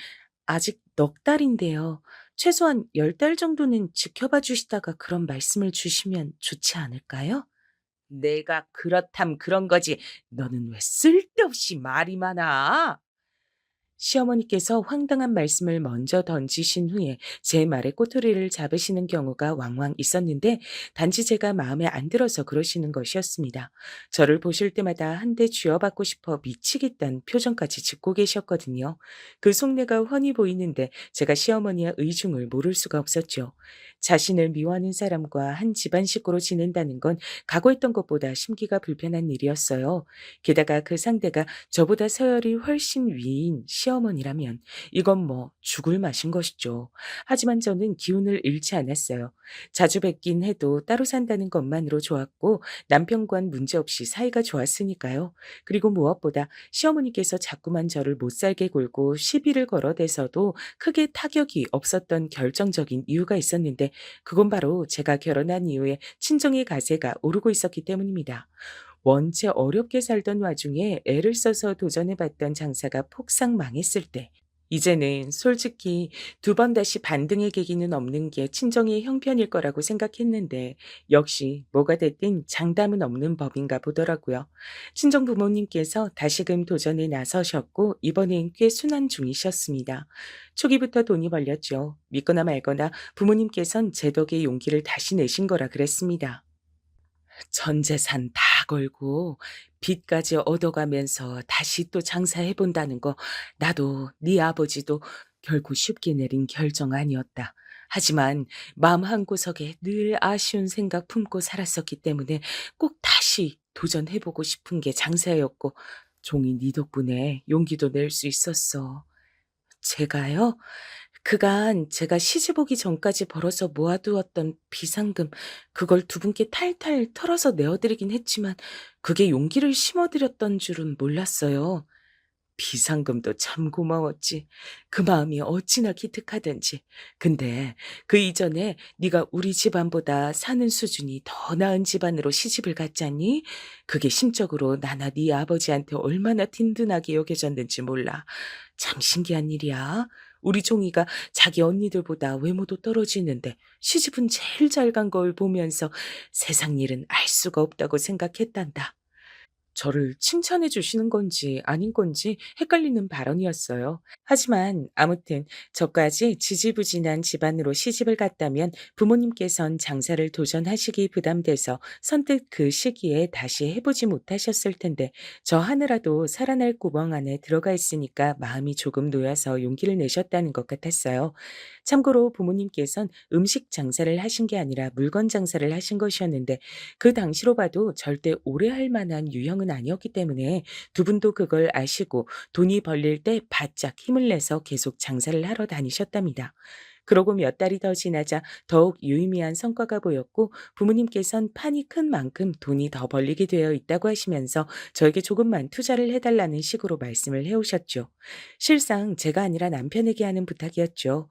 아직 넉 달인데요. 최소한 10달 정도는 지켜봐 주시다가 그런 말씀을 주시면 좋지 않을까요? 내가 그렇담 그런 거지. 너는 왜 쓸데없이 말이 많아? 시어머니께서 황당한 말씀을 먼저 던지신 후에 제 말에 꼬투리를 잡으시는 경우가 왕왕 있었는데 단지 제가 마음에 안 들어서 그러시는 것이었습니다. 저를 보실 때마다 한 대 쥐어받고 싶어 미치겠다는 표정까지 짓고 계셨거든요. 그 속내가 훤히 보이는데 제가 시어머니의 의중을 모를 수가 없었죠. 자신을 미워하는 사람과 한 집안 식구로 지낸다는 건 각오했던 것보다 심기가 불편한 일이었어요. 게다가 그 상대가 저보다 서열이 훨씬 위인 시어머니라면 이건 뭐 죽을 맛인 것이죠. 하지만 저는 기운을 잃지 않았어요. 자주 뵙긴 해도 따로 산다는 것만으로 좋았고 남편과는 문제없이 사이가 좋았으니까요. 그리고 무엇보다 시어머니께서 자꾸만 저를 못살게 굴고 시비를 걸어대서도 크게 타격이 없었던 결정적인 이유가 있었는데 그건 바로 제가 결혼한 이후에 친정의 가세가 오르고 있었기 때문입니다. 원체 어렵게 살던 와중에 애를 써서 도전해봤던 장사가 폭삭 망했을 때, 이제는 솔직히 두 번 다시 반등의 계기는 없는 게 친정의 형편일 거라고 생각했는데, 역시 뭐가 됐든 장담은 없는 법인가 보더라고요. 친정 부모님께서 다시금 도전에 나서셨고, 이번엔 꽤 순한 중이셨습니다. 초기부터 돈이 벌렸죠. 믿거나 말거나 부모님께선 제 덕에 용기를 다시 내신 거라 그랬습니다. 전 재산 다 걸고 빚까지 얻어가면서 다시 또 장사해 본다는 거 나도 네 아버지도 결코 쉽게 내린 결정 아니었다. 하지만 마음 한구석에 늘 아쉬운 생각 품고 살았었기 때문에 꼭 다시 도전해 보고 싶은 게 장사였고 종이 네 덕분에 용기도 낼 수 있었어. 제가요? 그간 제가 시집 오기 전까지 벌어서 모아두었던 비상금, 그걸 두 분께 탈탈 털어서 내어드리긴 했지만, 그게 용기를 심어드렸던 줄은 몰랐어요. 비상금도 참 고마웠지. 그 마음이 어찌나 기특하던지. 근데 그 이전에 네가 우리 집안보다 사는 수준이 더 나은 집안으로 시집을 갔잖니? 그게 심적으로 나나 네 아버지한테 얼마나 든든하게 여겨졌는지 몰라. 참 신기한 일이야. 우리 종이가 자기 언니들보다 외모도 떨어지는데 시집은 제일 잘 간 걸 보면서 세상 일은 알 수가 없다고 생각했단다. 저를 칭찬해 주시는 건지 아닌 건지 헷갈리는 발언이었어요. 하지만 아무튼 저까지 지지부진한 집안으로 시집을 갔다면 부모님께선 장사를 도전하시기 부담돼서 선뜻 그 시기에 다시 해보지 못하셨을 텐데 저 하느라도 살아날 구멍 안에 들어가 있으니까 마음이 조금 놓여서 용기를 내셨다는 것 같았어요. 참고로 부모님께선 음식 장사를 하신 게 아니라 물건 장사를 하신 것이었는데 그 당시로 봐도 절대 오래 할 만한 유형은 아니었기 때문에 두 분도 그걸 아시고 돈이 벌릴 때 바짝 힘을 내서 계속 장사를 하러 다니셨답니다. 그러고 몇 달이 더 지나자 더욱 유의미한 성과가 보였고 부모님께선 판이 큰 만큼 돈이 더 벌리게 되어 있다고 하시면서 저에게 조금만 투자를 해달라는 식으로 말씀을 해오셨죠. 실상 제가 아니라 남편에게 하는 부탁이었죠.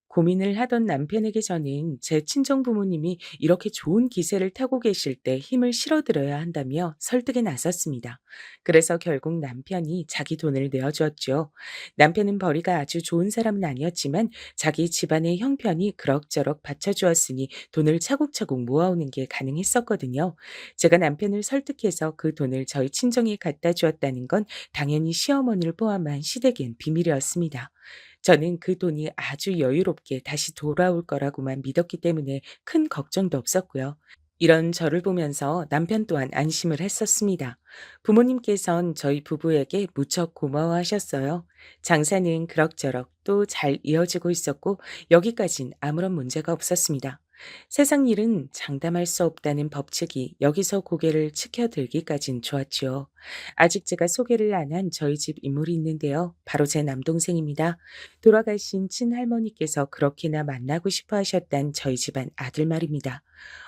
고민을 하던 남편에게 저는 제 친정 부모님이 이렇게 좋은 기세를 타고 계실 때 힘을 실어드려야 한다며 설득에 나섰습니다. 그래서 결국 남편이 자기 돈을 내어주었죠. 남편은 벌이가 아주 좋은 사람은 아니었지만 자기 집안의 형편이 그럭저럭 받쳐주었으니 돈을 차곡차곡 모아오는 게 가능했었거든요. 제가 남편을 설득해서 그 돈을 저희 친정에 갖다 주었다는 건 당연히 시어머니를 포함한 시댁엔 비밀이었습니다. 저는 그 돈이 아주 여유롭게 다시 돌아올 거라고만 믿었기 때문에 큰 걱정도 없었고요. 이런 저를 보면서 남편 또한 안심을 했었습니다. 부모님께선 저희 부부에게 무척 고마워하셨어요. 장사는 그럭저럭 또 잘 이어지고 있었고 여기까진 아무런 문제가 없었습니다. 세상 일은 장담할 수 없다는 법칙이 여기서 고개를 치켜들기까진 좋았지요. 아직 제가 소개를 안 한 저희 집 인물이 있는데요. 바로 제 남동생입니다. 돌아가신 친할머니께서 그렇게나 만나고 싶어 하셨단 저희 집안 아들 말입니다.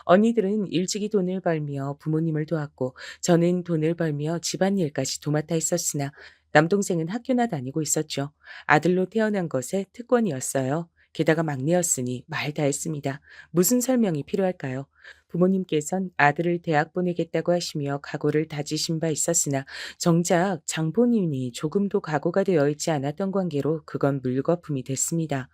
언니들은 일찍이 돈을 벌며 부모님을 도왔고 저는 돈을 벌며 집안일까지 도맡아 했었으나 남동생은 학교나 다니고 있었죠. 아들로 태어난 것에 특권이었어요. 게다가 막내였으니 말 다 했습니다. 무슨 설명이 필요할까요? 부모님께선 아들을 대학 보내겠다고 하시며 각오를 다지신 바 있었으나 정작 장본인이 조금도 각오가 되어 있지 않았던 관계로 그건 물거품이 됐습니다.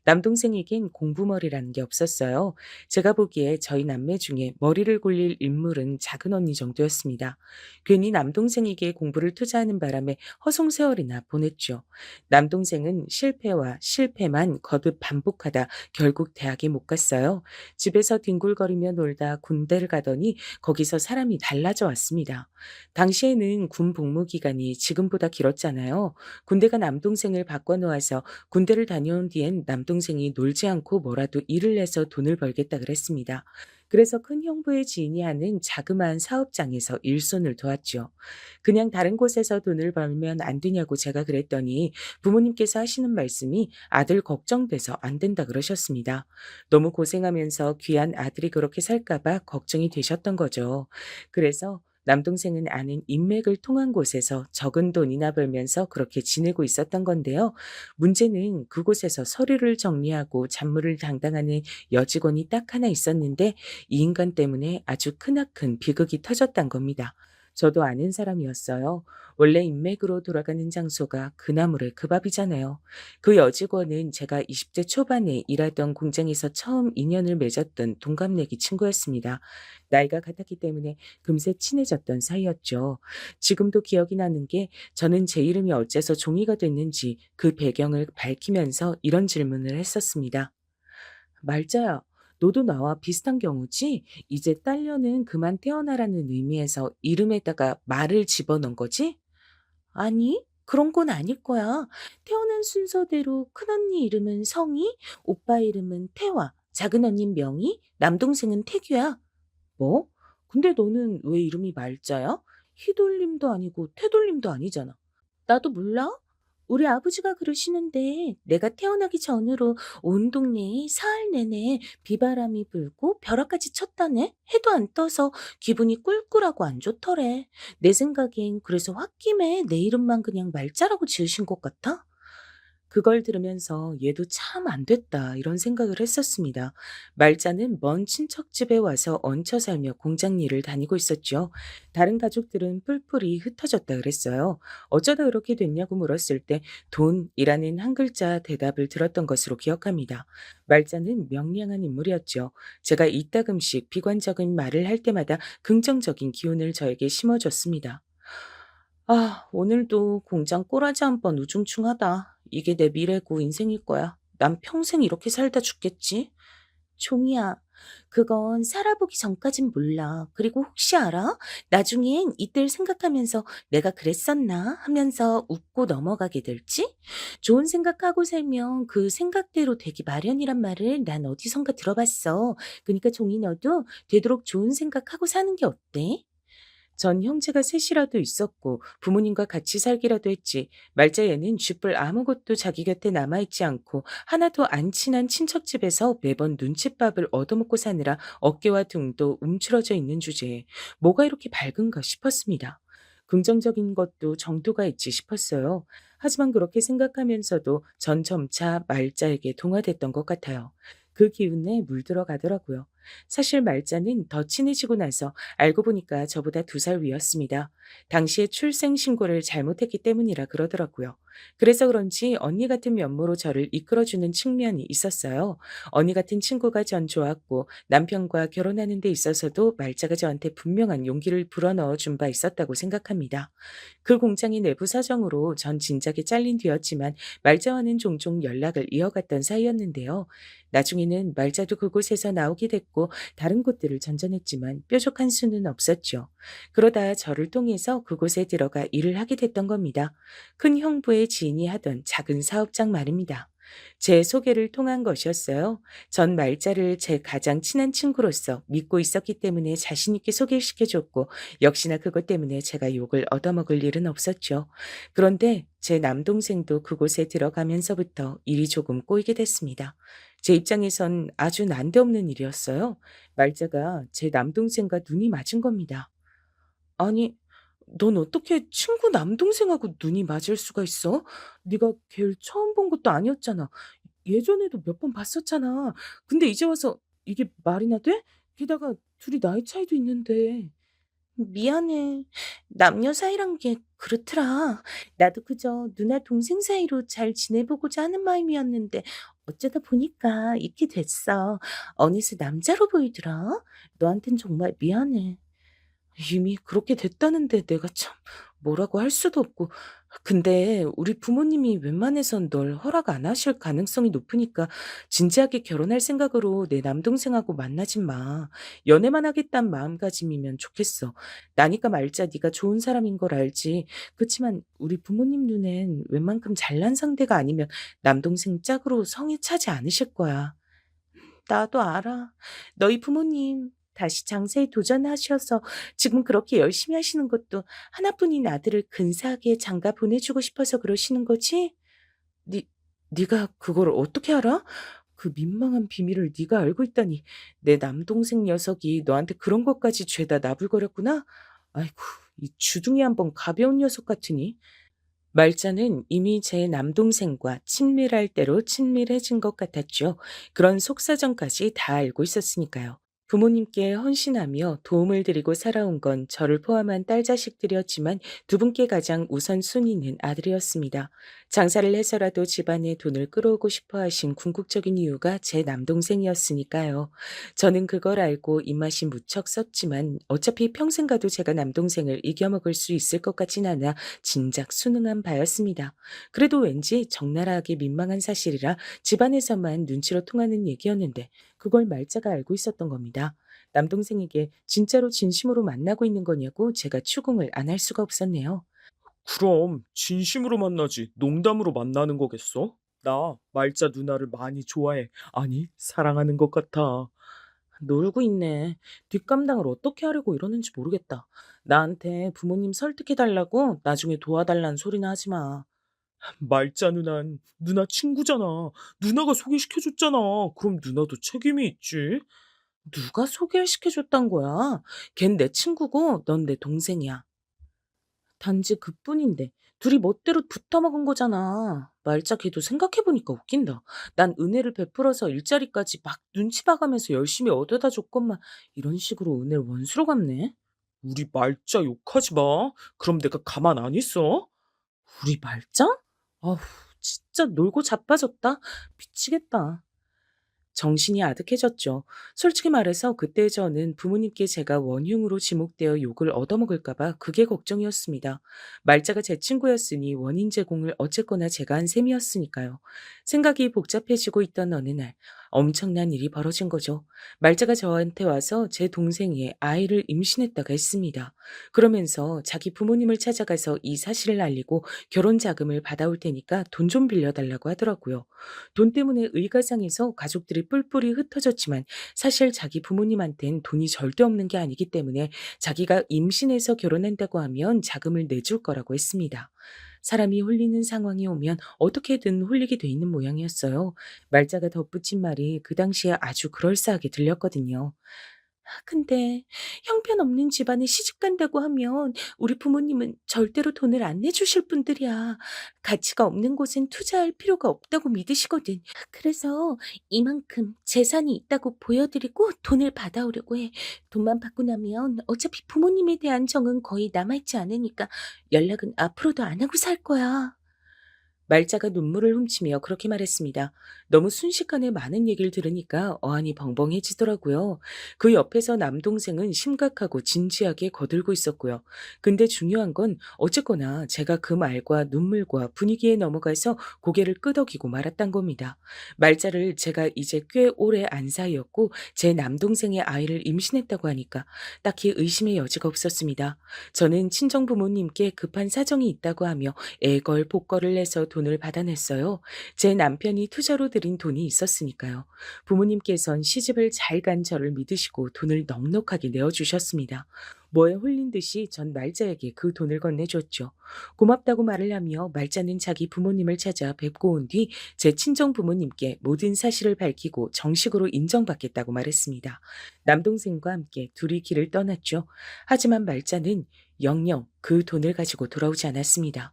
남동생에겐 공부머리라는 게 없었어요. 제가 보기에 저희 남매 중에 머리를 굴릴 인물은 작은 언니 정도였습니다. 괜히 남동생에게 공부를 투자하는 바람에 허송세월이나 보냈죠. 남동생은 실패와 실패만 거듭 반복하다 결국 대학에 못 갔어요. 집에서 뒹굴거리며 놀다 군대를 가더니 거기서 사람이 달라져 왔습니다. 당시에는 군 복무 기간이 지금보다 길었잖아요. 군대가 남동생을 바꿔놓아서 군대를 다녀온 뒤엔 남동생이 놀지 않고 뭐라도 일을 해서 돈을 벌겠다 그랬습니다. 그래서 큰 형부의 지인이 하는 자그마한 사업장에서 일손을 도왔죠. 그냥 다른 곳에서 돈을 벌면 안 되냐고 제가 그랬더니 부모님께서 하시는 말씀이 아들 걱정돼서 안 된다 그러셨습니다. 너무 고생하면서 귀한 아들이 그렇게 살까봐 걱정이 되셨던 거죠. 그래서 남동생은 아는 인맥을 통한 곳에서 적은 돈이나 벌면서 그렇게 지내고 있었던 건데요. 문제는 그곳에서 서류를 정리하고 잡무를 담당하는 여직원이 딱 하나 있었는데 이 인간 때문에 아주 크나큰 비극이 터졌단 겁니다. 저도 아는 사람이었어요. 원래 인맥으로 돌아가는 장소가 그 나물의 그 밥이잖아요. 그 여직원은 제가 20대 초반에 일하던 공장에서 처음 인연을 맺었던 동갑내기 친구였습니다. 나이가 같았기 때문에 금세 친해졌던 사이였죠. 지금도 기억이 나는 게 저는 제 이름이 어째서 종이가 됐는지 그 배경을 밝히면서 이런 질문을 했었습니다. 말자야, 너도 나와 비슷한 경우지? 이제 딸려는 그만 태어나라는 의미에서 이름에다가 말을 집어넣은 거지? 아니, 그런 건 아닐 거야. 태어난 순서대로 큰언니 이름은 성희, 오빠 이름은 태화, 작은언니 명희, 남동생은 태규야. 뭐? 근데 너는 왜 이름이 말자야? 희돌림도 아니고 태돌림도 아니잖아. 나도 몰라. 우리 아버지가 그러시는데 내가 태어나기 전으로 온 동네에 사흘 내내 비바람이 불고 벼락까지 쳤다네. 해도 안 떠서 기분이 꿀꿀하고 안 좋더래. 내 생각엔 그래서 홧김에 내 이름만 그냥 말자라고 지으신 것 같아. 그걸 들으면서 '얘도 참 안 됐다.' 이런 생각을 했었습니다. 말자는 먼 친척 집에 와서 얹혀 살며 공장 일을 다니고 있었죠. 다른 가족들은 뿔뿔이 흩어졌다 그랬어요. 어쩌다 그렇게 됐냐고 물었을 때 돈이라는 한 글자 대답을 들었던 것으로 기억합니다. 말자는 명량한 인물이었죠. 제가 이따금씩 비관적인 말을 할 때마다 긍정적인 기운을 저에게 심어줬습니다. 아, 오늘도 공장 꼬라지 한 번 우중충하다. 이게 내 미래고 인생일 거야. 난 평생 이렇게 살다 죽겠지? 종이야, 그건 살아보기 전까진 몰라. 그리고 혹시 알아? 나중엔 이때를 생각하면서 내가 그랬었나 하면서 웃고 넘어가게 될지? 좋은 생각하고 살면 그 생각대로 되기 마련이란 말을 난 어디선가 들어봤어. 그러니까 종이 너도 되도록 좋은 생각하고 사는 게 어때? 전 형제가 셋이라도 있었고 부모님과 같이 살기라도 했지. 말자 얘는 쥐뿔 아무것도 자기 곁에 남아있지 않고 하나도 안 친한 친척집에서 매번 눈칫밥을 얻어먹고 사느라 어깨와 등도 움츠러져 있는 주제에 뭐가 이렇게 밝은가 싶었습니다. 긍정적인 것도 정도가 있지 싶었어요. 하지만 그렇게 생각하면서도 전 점차 말자에게 동화됐던 것 같아요. 그 기운에 물들어 가더라고요. 사실 말자는 더 친해지고 나서 알고 보니까 저보다 2살 위였습니다. 당시에 출생 신고를 잘못했기 때문이라 그러더라고요. 그래서 그런지 언니 같은 면모로 저를 이끌어주는 측면이 있었어요. 언니 같은 친구가 전 좋았고 남편과 결혼하는 데 있어서도 말자가 저한테 분명한 용기를 불어넣어 준 바 있었다고 생각합니다. 그 공장의 내부 사정으로 전 진작에 잘린 뒤였지만 말자와는 종종 연락을 이어갔던 사이였는데요. 나중에는 말자도 그곳에서 나오게 됐고 다른 곳들을 전전했지만 뾰족한 수는 없었죠. 그러다 저를 통해서 그곳에 들어가 일을 하게 됐던 겁니다. 큰 형부의 지인이 하던 작은 사업장 말입니다. 제 소개를 통한 것이었어요. 전 말자를 제 가장 친한 친구로서 믿고 있었기 때문에 자신 있게 소개시켜줬고 역시나 그것 때문에 제가 욕을 얻어먹을 일은 없었죠. 그런데 제 남동생도 그곳에 들어가면서부터 일이 조금 꼬이게 됐습니다. 제 입장에선 아주 난데없는 일이었어요. 말자가 제 남동생과 눈이 맞은 겁니다. 아니, 넌 어떻게 친구 남동생하고 눈이 맞을 수가 있어? 네가 걔를 처음 본 것도 아니었잖아. 예전에도 몇 번 봤었잖아. 근데 이제 와서 이게 말이나 돼? 게다가 둘이 나이 차이도 있는데. 미안해. 남녀 사이란 게 그렇더라. 나도 그저 누나 동생 사이로 잘 지내보고자 하는 마음이었는데 어쩌다 보니까 이렇게 됐어. 어느새 남자로 보이더라. 너한텐 정말 미안해. 이미 그렇게 됐다는데 내가 참 뭐라고 할 수도 없고. 근데 우리 부모님이 웬만해선 널 허락 안 하실 가능성이 높으니까 진지하게 결혼할 생각으로 내 남동생하고 만나지 마. 연애만 하겠다는 마음가짐이면 좋겠어. 나니까 말자 네가 좋은 사람인 걸 알지. 그치만 우리 부모님 눈엔 웬만큼 잘난 상대가 아니면 남동생 짝으로 성에 차지 않으실 거야. 나도 알아. 너희 부모님 다시 장사에 도전하셔서 지금 그렇게 열심히 하시는 것도 하나뿐인 아들을 근사하게 장가 보내주고 싶어서 그러시는 거지? 네, 네가 그걸 어떻게 알아? 그 민망한 비밀을 네가 알고 있다니. 내 남동생 녀석이 너한테 그런 것까지 죄다 나불거렸구나? 아이고, 이 주둥이 한번 가벼운 녀석 같으니. 말자는 이미 제 남동생과 친밀할 대로 친밀해진 것 같았죠. 그런 속사정까지 다 알고 있었으니까요. 부모님께 헌신하며 도움을 드리고 살아온 건 저를 포함한 딸 자식들이었지만 두 분께 가장 우선순위는 아들이었습니다. 장사를 해서라도 집안에 돈을 끌어오고 싶어 하신 궁극적인 이유가 제 남동생이었으니까요. 저는 그걸 알고 입맛이 무척 썼지만 어차피 평생 가도 제가 남동생을 이겨먹을 수 있을 것 같진 않아 진작 순응한 바였습니다. 그래도 왠지 적나라하게 민망한 사실이라 집안에서만 눈치로 통하는 얘기였는데 그걸 말자가 알고 있었던 겁니다. 남동생에게 진짜로 진심으로 만나고 있는 거냐고 제가 추궁을 안 할 수가 없었네요. 그럼 진심으로 만나지 농담으로 만나는 거겠어? 나 말자 누나를 많이 좋아해. 아니, 사랑하는 것 같아. 놀고 있네. 뒷감당을 어떻게 하려고 이러는지 모르겠다. 나한테 부모님 설득해달라고 나중에 도와달라는 소리나 하지 마. 말자 누난 누나 친구잖아. 누나가 소개시켜줬잖아. 그럼 누나도 책임이 있지. 누가 소개를 시켜줬단 거야? 걘 내 친구고 넌 내 동생이야. 단지 그뿐인데 둘이 멋대로 붙어먹은 거잖아. 말자 걔도 생각해보니까 웃긴다. 난 은혜를 베풀어서 일자리까지 막 눈치 봐가면서 열심히 얻어다 줬건만 이런 식으로 은혜를 원수로 갚네. 우리 말자 욕하지 마. 그럼 내가 가만 안 있어? 우리 말자? 아우, 진짜 놀고 자빠졌다. 미치겠다. 정신이 아득해졌죠. 솔직히 말해서 그때 저는 부모님께 제가 원흉으로 지목되어 욕을 얻어먹을까봐 그게 걱정이었습니다. 말자가 제 친구였으니 원인 제공을 어쨌거나 제가 한 셈이었으니까요. 생각이 복잡해지고 있던 어느 날 엄청난 일이 벌어진 거죠. 말자가 저한테 와서 제 동생이 아이를 임신했다가 했습니다. 그러면서 자기 부모님을 찾아가서 이 사실을 알리고 결혼 자금을 받아올 테니까 돈 좀 빌려달라고 하더라고요. 돈 때문에 의가상에서 가족들이 뿔뿔이 흩어졌지만 사실 자기 부모님한텐 돈이 절대 없는 게 아니기 때문에 자기가 임신해서 결혼한다고 하면 자금을 내줄 거라고 했습니다. 사람이 홀리는 상황이 오면 어떻게든 홀리게 돼 있는 모양이었어요. 말자가 덧붙인 말이 그 당시에 아주 그럴싸하게 들렸거든요. 근데 형편없는 집안에 시집 간다고 하면 우리 부모님은 절대로 돈을 안 내주실 분들이야. 가치가 없는 곳엔 투자할 필요가 없다고 믿으시거든. 그래서 이만큼 재산이 있다고 보여드리고 돈을 받아오려고 해. 돈만 받고 나면 어차피 부모님에 대한 정은 거의 남아있지 않으니까 연락은 앞으로도 안 하고 살 거야. 말자가 눈물을 훔치며 그렇게 말했습니다. 너무 순식간에 많은 얘기를 들으니까 어안이 벙벙해지더라고요. 그 옆에서 남동생은 심각하고 진지하게 거들고 있었고요. 근데 중요한 건 어쨌거나 제가 그 말과 눈물과 분위기에 넘어가서 고개를 끄덕이고 말았단 겁니다. 말자를 제가 이제 꽤 오래 안 사이였고 제 남동생의 아이를 임신했다고 하니까 딱히 의심의 여지가 없었습니다. 저는 친정 부모님께 급한 사정이 있다고 하며 애걸복걸을 내서 돈을 받아냈어요. 제 남편이 투자로 들인 돈이 있었으니까요. 부모님께선 시집을 잘 간 저를 믿으시고 돈을 넉넉하게 내어주셨습니다. 뭐에 홀린 듯이 전 말자에게 그 돈을 건네줬죠. 고맙다고 말을 하며 말자는 자기 부모님을 찾아 뵙고 온 뒤 제 친정 부모님께 모든 사실을 밝히고 정식으로 인정받겠다고 말했습니다. 남동생과 함께 둘이 길을 떠났죠. 하지만 말자는 영영 그 돈을 가지고 돌아오지 않았습니다.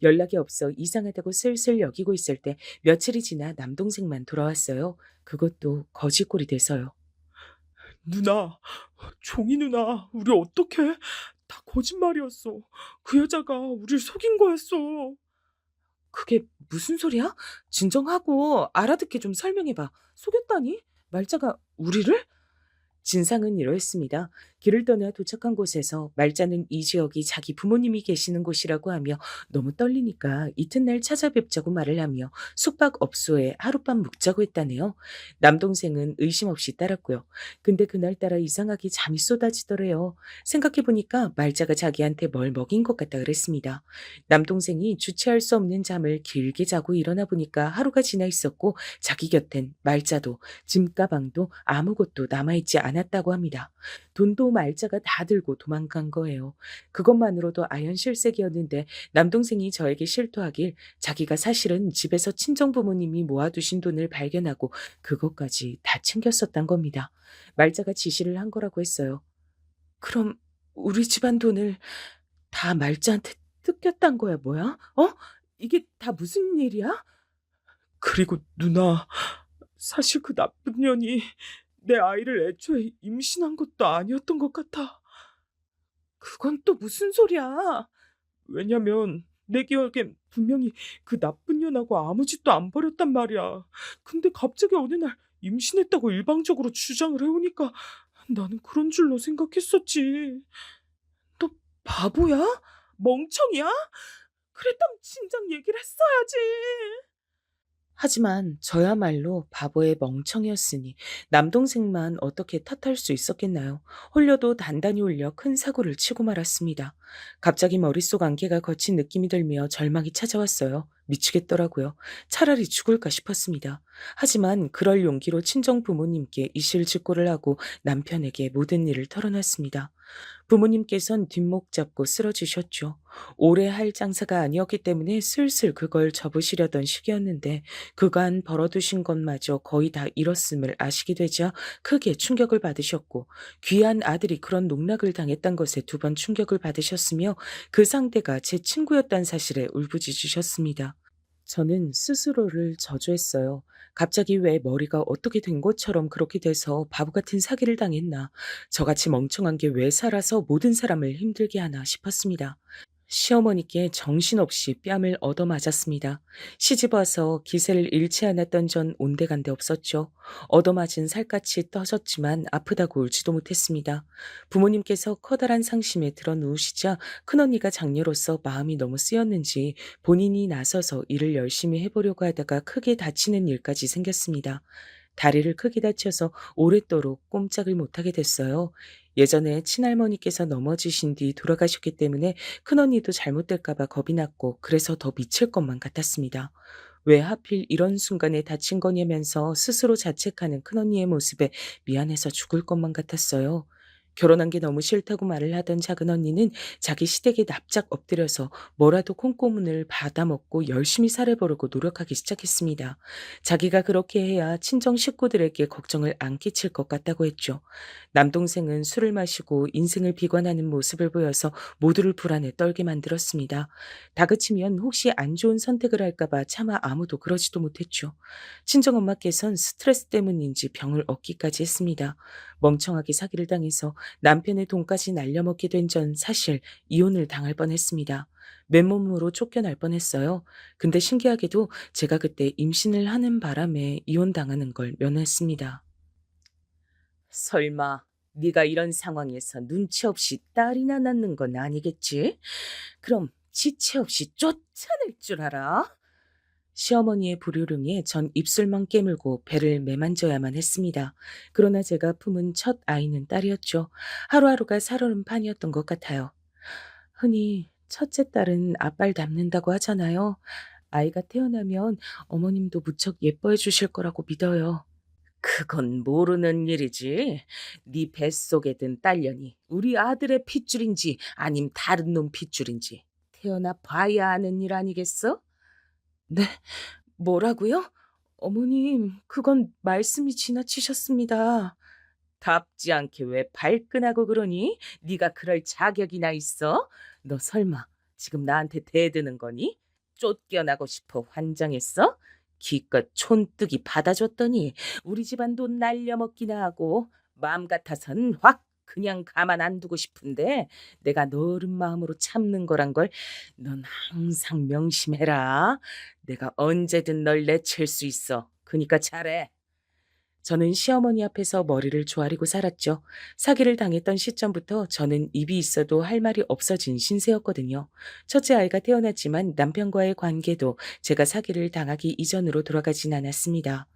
연락이 없어 이상하다고 슬슬 여기고 있을 때 며칠이 지나 남동생만 돌아왔어요. 그것도 거지꼴이 돼서요. 누나, 종이 누나, 우리 어떡해? 다 거짓말이었어. 그 여자가 우릴 속인 거였어. 그게 무슨 소리야? 진정하고 알아듣게 좀 설명해봐. 속였다니? 말자가 우리를? 진상은 이러했습니다. 길을 떠나 도착한 곳에서 말자는 이 지역이 자기 부모님이 계시는 곳이라고 하며 너무 떨리니까 이튿날 찾아뵙자고 말을 하며 숙박업소에 하룻밤 묵자고 했다네요. 남동생은 의심 없이 따랐고요. 근데 그날따라 이상하게 잠이 쏟아지더래요. 생각해보니까 말자가 자기한테 뭘 먹인 것 같다 그랬습니다. 남동생이 주체할 수 없는 잠을 길게 자고 일어나 보니까 하루가 지나 있었고 자기 곁엔 말자도 짐 가방도 아무것도 남아있지 않았다고 합니다. 돈도 말자가 다 들고 도망간 거예요. 그것만으로도 아연실색이었는데 남동생이 저에게 실토하길 자기가 사실은 집에서 친정 부모님이 모아두신 돈을 발견하고 그것까지 다 챙겼었단 겁니다. 말자가 지시를 한 거라고 했어요. 그럼 우리 집안 돈을 다 말자한테 뜯겼단 거야, 뭐야? 어? 이게 다 무슨 일이야? 그리고 누나, 사실 그 나쁜 년이 내 아이를 애초에 임신한 것도 아니었던 것 같아. 그건 또 무슨 소리야? 왜냐면 내 기억엔 분명히 그 나쁜 년하고 아무 짓도 안 벌였단 말이야. 근데 갑자기 어느 날 임신했다고 일방적으로 주장을 해오니까 나는 그런 줄로 생각했었지. 너 바보야? 멍청이야? 그랬다면 진작 얘기를 했어야지. 하지만 저야말로 바보의 멍청이었으니 남동생만 어떻게 탓할 수 있었겠나요? 홀려도 단단히 울려 큰 사고를 치고 말았습니다. 갑자기 머릿속 안개가 거친 느낌이 들며 절망이 찾아왔어요. 미치겠더라고요. 차라리 죽을까 싶었습니다. 하지만 그럴 용기로 친정 부모님께 이실직고를 하고 남편에게 모든 일을 털어놨습니다. 부모님께선 뒷목 잡고 쓰러지셨죠. 오래 할 장사가 아니었기 때문에 슬슬 그걸 접으시려던 시기였는데 그간 벌어두신 것마저 거의 다 잃었음을 아시게 되자 크게 충격을 받으셨고 귀한 아들이 그런 농락을 당했던 것에 두 번 충격을 받으셨으며 그 상대가 제 친구였다는 사실에 울부짖으셨습니다. 저는 스스로를 저주했어요. 갑자기 왜 머리가 어떻게 된 것처럼 그렇게 돼서 바보 같은 사기를 당했나. 저같이 멍청한 게 왜 살아서 모든 사람을 힘들게 하나 싶었습니다. 시어머니께 정신없이 뺨을 얻어맞았습니다. 시집와서 기세를 잃지 않았던 전 온데간데 없었죠. 얻어맞은 살갗이 떠졌지만 아프다고 울지도 못했습니다. 부모님께서 커다란 상심에 들어 누우시자 큰언니가 장녀로서 마음이 너무 쓰였는지 본인이 나서서 일을 열심히 해보려고 하다가 크게 다치는 일까지 생겼습니다. 다리를 크게 다쳐서 오랫도록 꼼짝을 못하게 됐어요. 예전에 친할머니께서 넘어지신 뒤 돌아가셨기 때문에 큰언니도 잘못될까봐 겁이 났고 그래서 더 미칠 것만 같았습니다. 왜 하필 이런 순간에 다친 거냐면서 스스로 자책하는 큰언니의 모습에 미안해서 죽을 것만 같았어요. 결혼한 게 너무 싫다고 말을 하던 작은 언니는 자기 시댁에 납작 엎드려서 뭐라도 콩고문을 받아먹고 열심히 살아보려고 노력하기 시작했습니다. 자기가 그렇게 해야 친정 식구들에게 걱정을 안 끼칠 것 같다고 했죠. 남동생은 술을 마시고 인생을 비관하는 모습을 보여서 모두를 불안에 떨게 만들었습니다. 다그치면 혹시 안 좋은 선택을 할까봐 차마 아무도 그러지도 못했죠. 친정엄마께선 스트레스 때문인지 병을 얻기까지 했습니다. 멍청하게 사기를 당해서 남편의 돈까지 날려먹게 된 전 사실 이혼을 당할 뻔했습니다. 맨몸으로 쫓겨날 뻔했어요. 근데 신기하게도 제가 그때 임신을 하는 바람에 이혼당하는 걸 면했습니다. 설마 네가 이런 상황에서 눈치 없이 딸이나 낳는 건 아니겠지? 그럼 지체 없이 쫓아낼 줄 알아? 시어머니의 불효령에 전 입술만 깨물고 배를 매만져야만 했습니다. 그러나 제가 품은 첫 아이는 딸이었죠. 하루하루가 살얼음판이었던 것 같아요. 흔히 첫째 딸은 아빠를 닮는다고 하잖아요. 아이가 태어나면 어머님도 무척 예뻐해 주실 거라고 믿어요. 그건 모르는 일이지. 네 뱃속에 든 딸년이 우리 아들의 핏줄인지 아님 다른 놈 핏줄인지 태어나 봐야 아는 일 아니겠어? 네, 뭐라고요? 어머님, 그건 말씀이 지나치셨습니다. 답지 않게 왜 발끈하고 그러니? 네가 그럴 자격이나 있어? 너 설마 지금 나한테 대드는 거니? 쫓겨나고 싶어 환장했어? 기껏 촌뜨기 받아줬더니 우리 집안 돈 날려먹기나 하고 마음 같아선 확 그냥 가만 안 두고 싶은데 내가 너른 마음으로 참는 거란 걸 넌 항상 명심해라. 내가 언제든 널 내칠 수 있어. 그니까 잘해. 저는 시어머니 앞에서 머리를 조아리고 살았죠. 사기를 당했던 시점부터 저는 입이 있어도 할 말이 없어진 신세였거든요. 첫째 아이가 태어났지만 남편과의 관계도 제가 사기를 당하기 이전으로 돌아가진 않았습니다.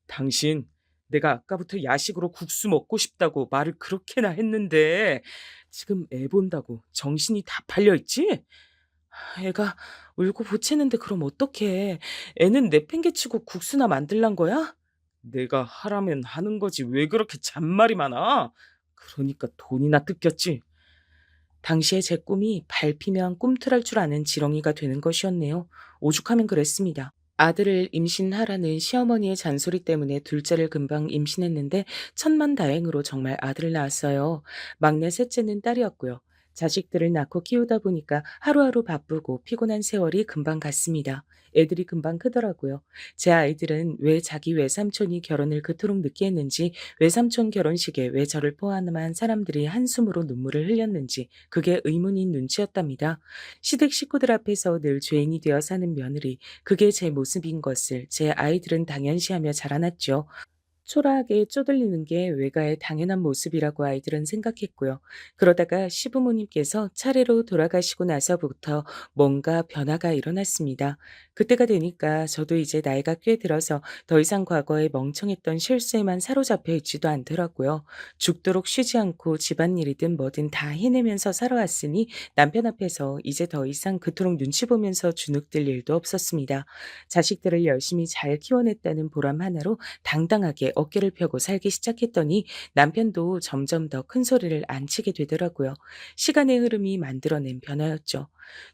당신, 내가 아까부터 야식으로 국수 먹고 싶다고 말을 그렇게나 했는데 지금 애 본다고 정신이 다 팔려 있지? 애가 울고 보채는데 그럼 어떡해. 애는 내팽개치고 국수나 만들란 거야? 내가 하라면 하는 거지 왜 그렇게 잔말이 많아? 그러니까 돈이나 뜯겼지. 당시에 제 꿈이 밟히면 꿈틀할 줄 아는 지렁이가 되는 것이었네요. 오죽하면 그랬습니다. 아들을 임신하라는 시어머니의 잔소리 때문에 둘째를 금방 임신했는데 천만다행으로 정말 아들을 낳았어요. 막내 셋째는 딸이었고요. 자식들을 낳고 키우다 보니까 하루하루 바쁘고 피곤한 세월이 금방 갔습니다. 애들이 금방 크더라고요. 제 아이들은 왜 자기 외삼촌이 결혼을 그토록 늦게 했는지, 외삼촌 결혼식에 왜 저를 포함한 사람들이 한숨으로 눈물을 흘렸는지 그게 의문인 눈치였답니다. 시댁 식구들 앞에서 늘 죄인이 되어 사는 며느리, 그게 제 모습인 것을 제 아이들은 당연시하며 자라났죠. 초라하게 쪼들리는 게 외가의 당연한 모습이라고 아이들은 생각했고요. 그러다가 시부모님께서 차례로 돌아가시고 나서부터 뭔가 변화가 일어났습니다. 그때가 되니까 저도 이제 나이가 꽤 들어서 더 이상 과거에 멍청했던 실수에만 사로잡혀 있지도 않더라고요. 죽도록 쉬지 않고 집안일이든 뭐든 다 해내면서 살아왔으니 남편 앞에서 이제 더 이상 그토록 눈치 보면서 주눅들 일도 없었습니다. 자식들을 열심히 잘 키워냈다는 보람 하나로 당당하게 어깨를 펴고 살기 시작했더니 남편도 점점 더 큰 소리를 안 치게 되더라고요. 시간의 흐름이 만들어낸 변화였죠.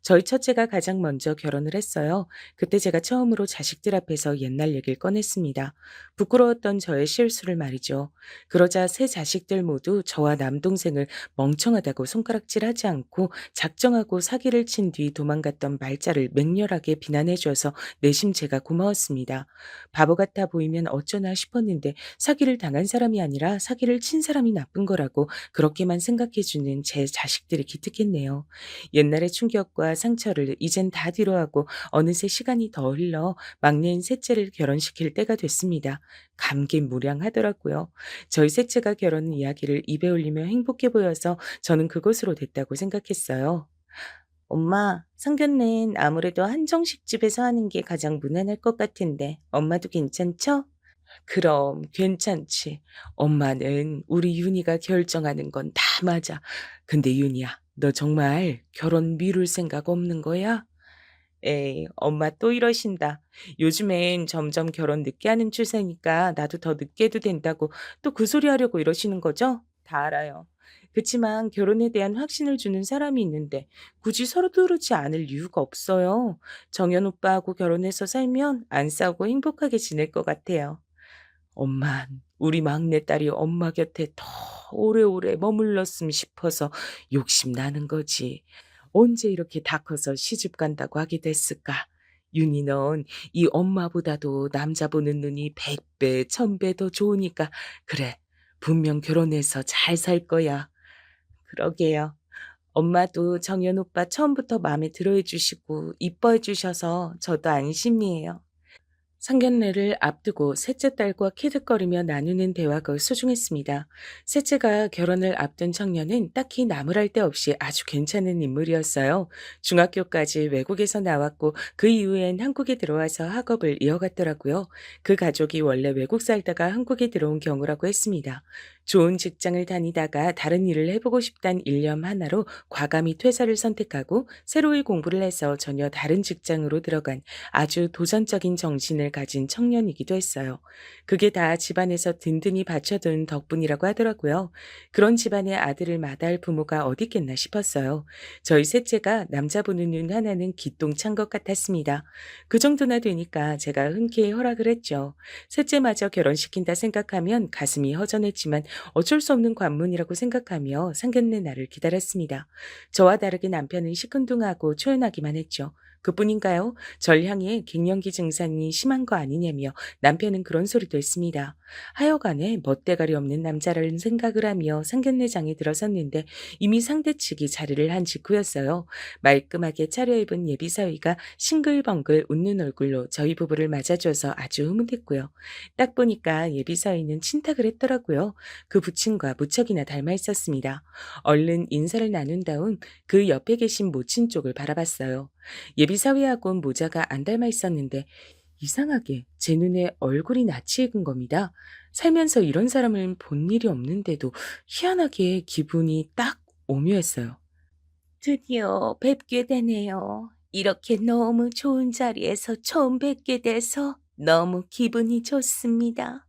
저희 첫째가 가장 먼저 결혼을 했어요. 그때 제가 처음으로 자식들 앞에서 옛날 얘기를 꺼냈습니다. 부끄러웠던 저의 실수를 말이죠. 그러자 세 자식들 모두 저와 남동생을 멍청하다고 손가락질하지 않고 작정하고 사기를 친 뒤 도망갔던 말자를 맹렬하게 비난해줘서 내심 제가 고마웠습니다. 바보 같아 보이면 어쩌나 싶었는데 사기를 당한 사람이 아니라 사기를 친 사람이 나쁜 거라고 그렇게만 생각해주는 제 자식들이 기특했네요. 옛날의 충격과 상처를 이젠 다 뒤로하고 어느새 시간이 더 흘러 막내인 셋째를 결혼시킬 때가 됐습니다. 감개무량하더라고요. 저희 셋째가 결혼 이야기를 입에 올리며 행복해 보여서 저는 그것으로 됐다고 생각했어요. 엄마, 상견례는 아무래도 한정식 집에서 하는 게 가장 무난할 것 같은데 엄마도 괜찮죠? 그럼 괜찮지. 엄마는 우리 윤희가 결정하는 건 다 맞아. 근데 윤희야, 너 정말 결혼 미룰 생각 없는 거야? 에이, 엄마 또 이러신다. 요즘엔 점점 결혼 늦게 하는 추세니까 나도 더 늦게 해도 된다고 또 그 소리 하려고 이러시는 거죠? 다 알아요. 그치만 결혼에 대한 확신을 주는 사람이 있는데 굳이 서두르지 않을 이유가 없어요. 정연 오빠하고 결혼해서 살면 안 싸우고 행복하게 지낼 것 같아요. 엄만 우리 막내딸이 엄마 곁에 더 오래오래 머물렀으면 싶어서 욕심나는 거지. 언제 이렇게 다 커서 시집 간다고 하게 됐을까? 윤희 넌 이 엄마보다도 남자 보는 눈이 100배, 1000배 더 좋으니까 그래. 분명 결혼해서 잘 살 거야. 그러게요. 엄마도 정연 오빠 처음부터 마음에 들어해 주시고 이뻐해 주셔서 저도 안심이에요. 상견례를 앞두고 셋째 딸과 키득거리며 나누는 대화가 소중했습니다. 셋째가 결혼을 앞둔 청년은 딱히 나무랄 데 없이 아주 괜찮은 인물이었어요. 중학교까지 외국에서 나왔고 그 이후엔 한국에 들어와서 학업을 이어갔더라고요. 그 가족이 원래 외국 살다가 한국에 들어온 경우라고 했습니다. 좋은 직장을 다니다가 다른 일을 해보고 싶단 일념 하나로 과감히 퇴사를 선택하고 새로이 공부를 해서 전혀 다른 직장으로 들어간 아주 도전적인 정신을 가진 청년이기도 했어요. 그게 다 집안에서 든든히 받쳐둔 덕분이라고 하더라고요. 그런 집안의 아들을 마다할 부모가 어디 있겠나 싶었어요. 저희 셋째가 남자 보는 눈 하나는 기똥찬 것 같았습니다. 그 정도나 되니까 제가 흔쾌히 허락을 했죠. 셋째마저 결혼시킨다 생각하면 가슴이 허전했지만 어쩔 수 없는 관문이라고 생각하며 상견례 날을 기다렸습니다. 저와 다르게 남편은 시큰둥하고 초연하기만 했죠. 그뿐인가요? 절 향해 갱년기 증상이 심한 거 아니냐며 남편은 그런 소리도 했습니다. 하여간에 멋대가리 없는 남자라는 생각을 하며 상견례장에 들어섰는데 이미 상대 측이 자리를 한 직후였어요. 말끔하게 차려입은 예비사위가 싱글벙글 웃는 얼굴로 저희 부부를 맞아줘서 아주 흐뭇했고요. 딱 보니까 예비사위는 친탁을 했더라고요. 그 부친과 무척이나 닮아 있었습니다. 얼른 인사를 나눈 다음 그 옆에 계신 모친 쪽을 바라봤어요. 예비사위하고는 모자가 안 닮아 있었는데 이상하게 제 눈에 얼굴이 낯이 익은 겁니다. 살면서 이런 사람을 본 일이 없는데도 희한하게 기분이 딱 오묘했어요. 드디어 뵙게 되네요. 이렇게 너무 좋은 자리에서 처음 뵙게 돼서 너무 기분이 좋습니다.